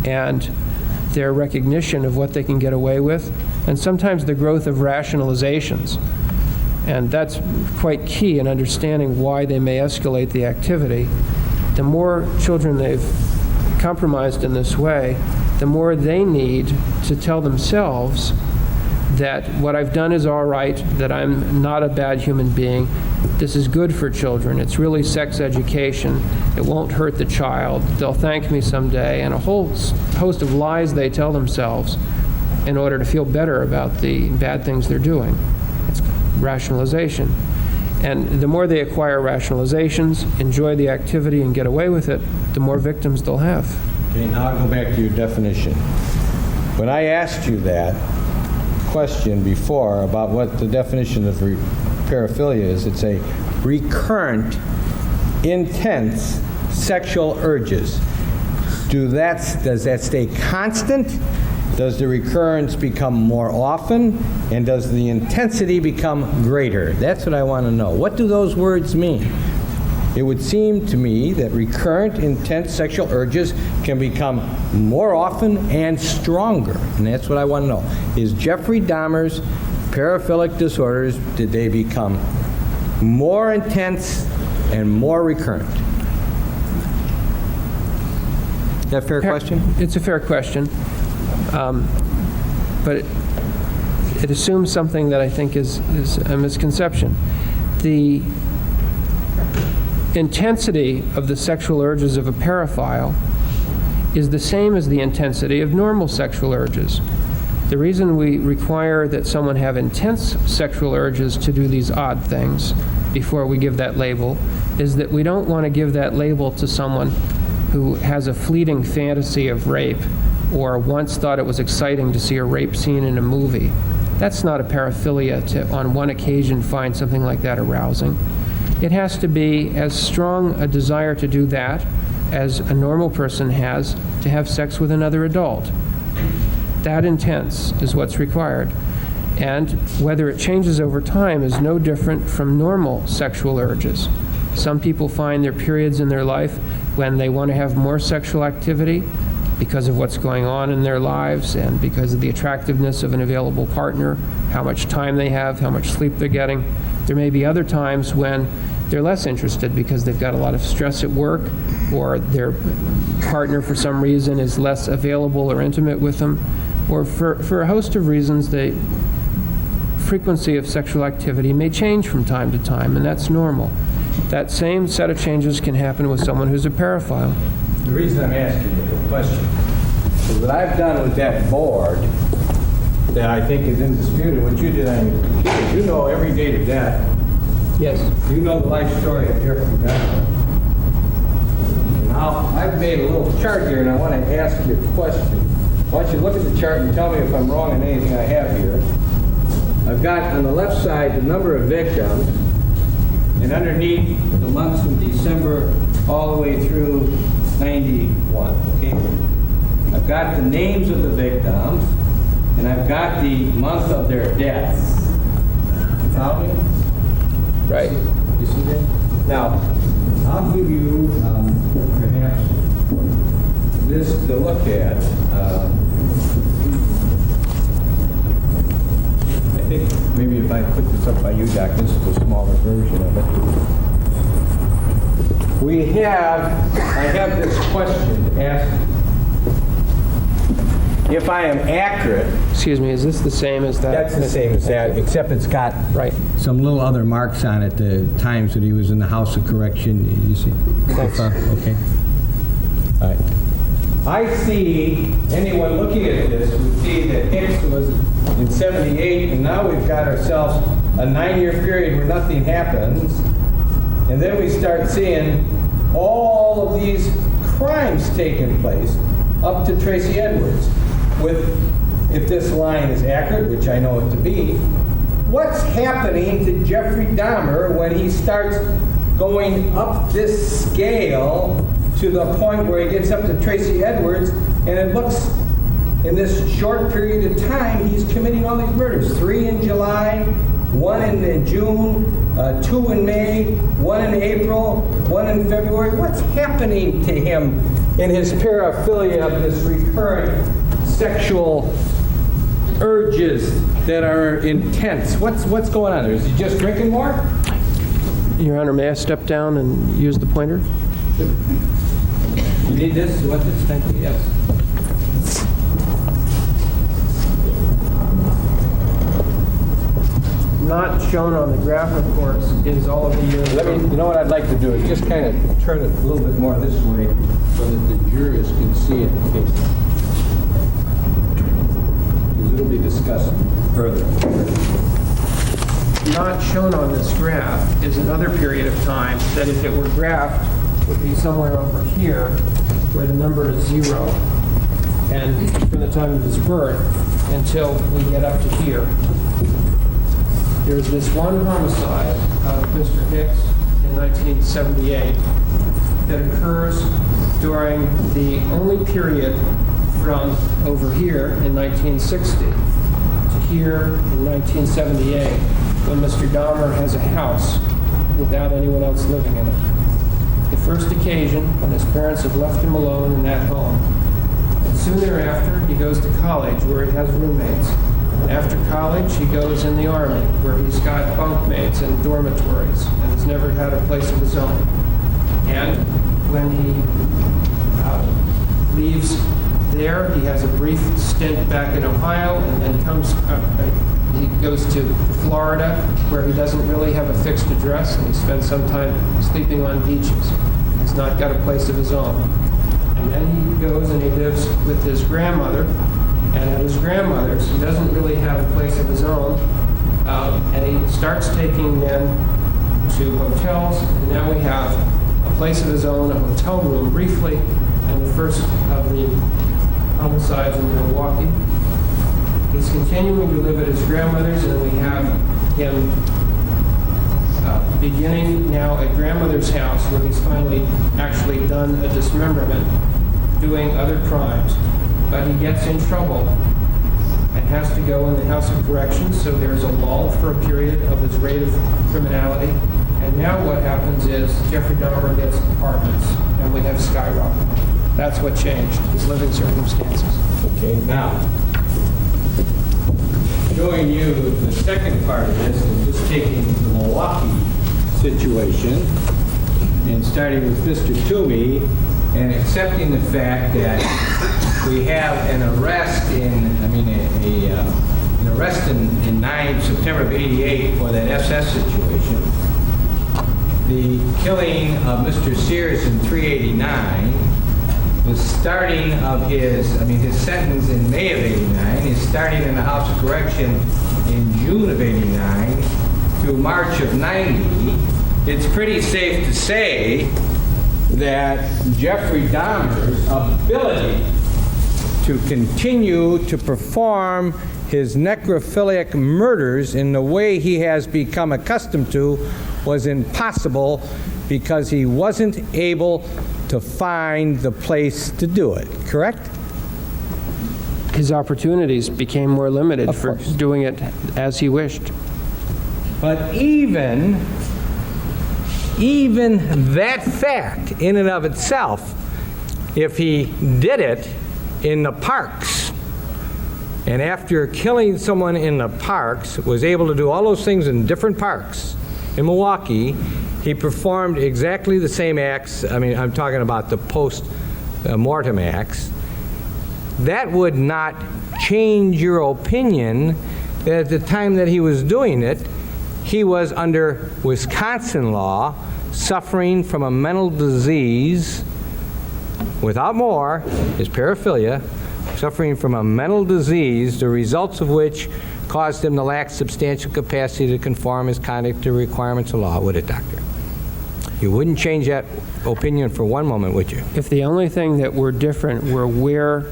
and their recognition of what they can get away with, and sometimes the growth of rationalizations. And that's quite key in understanding why they may escalate the activity. The more children they've compromised in this way, the more they need to tell themselves that what I've done is all right, that I'm not a bad human being, this is good for children, it's really sex education, it won't hurt the child, they'll thank me someday, and a whole host of lies they tell themselves in order to feel better about the bad things they're doing. It's rationalization. And the more they acquire rationalizations, enjoy the activity, and get away with it, the more victims they'll have. Okay, now I'll go back to your definition. When I asked you that question before about what the definition of paraphilia is, it's a recurrent, intense sexual urges. Does that stay constant? Does the recurrence become more often? And does the intensity become greater? That's what I want to know. What do those words mean? It would seem to me that recurrent, intense sexual urges can become more often and stronger. And that's what I want to know. Is Jeffrey Dahmer's paraphilic disorders, did they become more intense and more recurrent? Is that a fair question? It's a fair question. But it assumes something that I think is a misconception. The intensity of the sexual urges of a paraphile is the same as the intensity of normal sexual urges. The reason we require that someone have intense sexual urges to do these odd things before we give that label is that we don't want to give that label to someone who has a fleeting fantasy of rape or once thought it was exciting to see a rape scene in a movie. That's not a paraphilia to, on one occasion, find something like that arousing. It has to be as strong a desire to do that as a normal person has to have sex with another adult. That intense is what's required. And whether it changes over time is no different from normal sexual urges. Some people find their periods in their life when they want to have more sexual activity because of what's going on in their lives and because of the attractiveness of an available partner, how much time they have, how much sleep they're getting. There may be other times when they're less interested because they've got a lot of stress at work or their partner for some reason is less available or intimate with them, or for a host of reasons the frequency of sexual activity may change from time to time, and that's normal. That same set of changes can happen with someone who's a paraphile. The reason I'm asking you the question is what I've done with that board that I think is indisputed, what you did on your computer, you know every date of death. Yes. You know the life story of Jeffrey Dahmer. Now, I've made a little chart here, and I want to ask you a question. Why don't you look at the chart and tell me if I'm wrong in anything I have here. I've got on the left side the number of victims, and underneath the months from December all the way through 91. Okay? I've got the names of the victims, and I've got the month of their deaths. You follow me? Right. You see that? Now, I'll give you perhaps this to look at. I think maybe if I put this up by you, Doc, this is a smaller version of it. I have this question to ask. If I am accurate. Excuse me, is this the same as that? That's the same as that, except it's got Right. some little other marks on it, the times that he was in the House of Correction, you see? Thanks. Okay. All right. I see, anyone looking at this would see that Hicks was in 78, and now we've got ourselves a 9-year period where nothing happens, and then we start seeing all of these crimes taking place up to Tracy Edwards. If this line is accurate, which I know it to be, what's happening to Jeffrey Dahmer when he starts going up this scale to the point where he gets up to Tracy Edwards, and it looks, in this short period of time, he's committing all these murders. 3 in July, 1 in June, 2 in May, 1 in April, 1 in February. What's happening to him in his paraphilia of this recurrent sexual urges that are intense? What's going on there? Is he just drinking more? Your Honor, may I step down and use the pointer? You need this? You want this? Thank you. Yes. Not shown on the graph, of course, is all of the years. You know what I'd like to do is just kind of turn it a little bit more this way so that the jurors can see it in case. Because it'll be discussed further. Not shown on this graph is another period of time that, if it were graphed, would be somewhere over here where the number is 0, and from the time of his birth until we get up to here. There's this one homicide of Mr. Hicks in 1978 that occurs during the only period from over here in 1960 to here in 1978, when Mr. Dahmer has a house without anyone else living in it. The first occasion when his parents have left him alone in that home. And soon thereafter, he goes to college where he has roommates. After college, he goes in the Army, where he's got bunkmates and dormitories, and has never had a place of his own. And when he leaves there, he has a brief stint back in Ohio, and then he goes to Florida, where he doesn't really have a fixed address, and he spends some time sleeping on beaches. He's not got a place of his own. And then he goes and he lives with his grandmother. And at his grandmother's, he doesn't really have a place of his own. And he starts taking men to hotels. And now we have a place of his own, a hotel room briefly, and the first of the homicides in Milwaukee. He's continuing to live at his grandmother's, and we have him beginning now at grandmother's house, where he's finally actually done a dismemberment, doing other crimes. But he gets in trouble and has to go in the House of Corrections, so there's a lull for a period of his rate of criminality. And now what happens is Jeffrey Dahmer gets apartments, and we have skyrocket. That's what changed, his living circumstances. Okay, now, showing you the second part of this, and just taking the Milwaukee situation, and starting with Mr. Toomey, and accepting the fact that we have an arrest an arrest in September of '88 for that SS situation. The killing of Mr. Sears in 389, the starting of his sentence in May of '89, his starting in the House of Correction in June of '89 through March of '90, it's pretty safe to say that Jeffrey Dahmer's ability to continue to perform his necrophilic murders in the way he has become accustomed to was impossible because he wasn't able to find the place to do it, correct? His opportunities became more limited Of for course. doing it as he wished. But even that fact in and of itself, if he did it in the parks, and after killing someone in the parks, was able to do all those things in different parks in Milwaukee, he performed exactly the same acts. I'm talking about the post-mortem acts. That would not change your opinion that at the time that he was doing it, he was under Wisconsin law suffering from a mental disease, without more, his paraphilia, suffering from a mental disease, the results of which caused him to lack substantial capacity to conform his conduct to requirements of law, would it, Doctor? You wouldn't change that opinion for one moment, would you? If the only thing that were different were where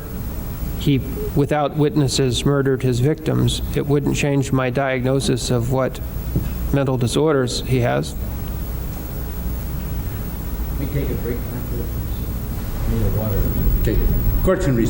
he, without witnesses, murdered his victims, it wouldn't change my diagnosis of what mental disorders he has. Let me take a break. Need a water. Okay. Court's in recess.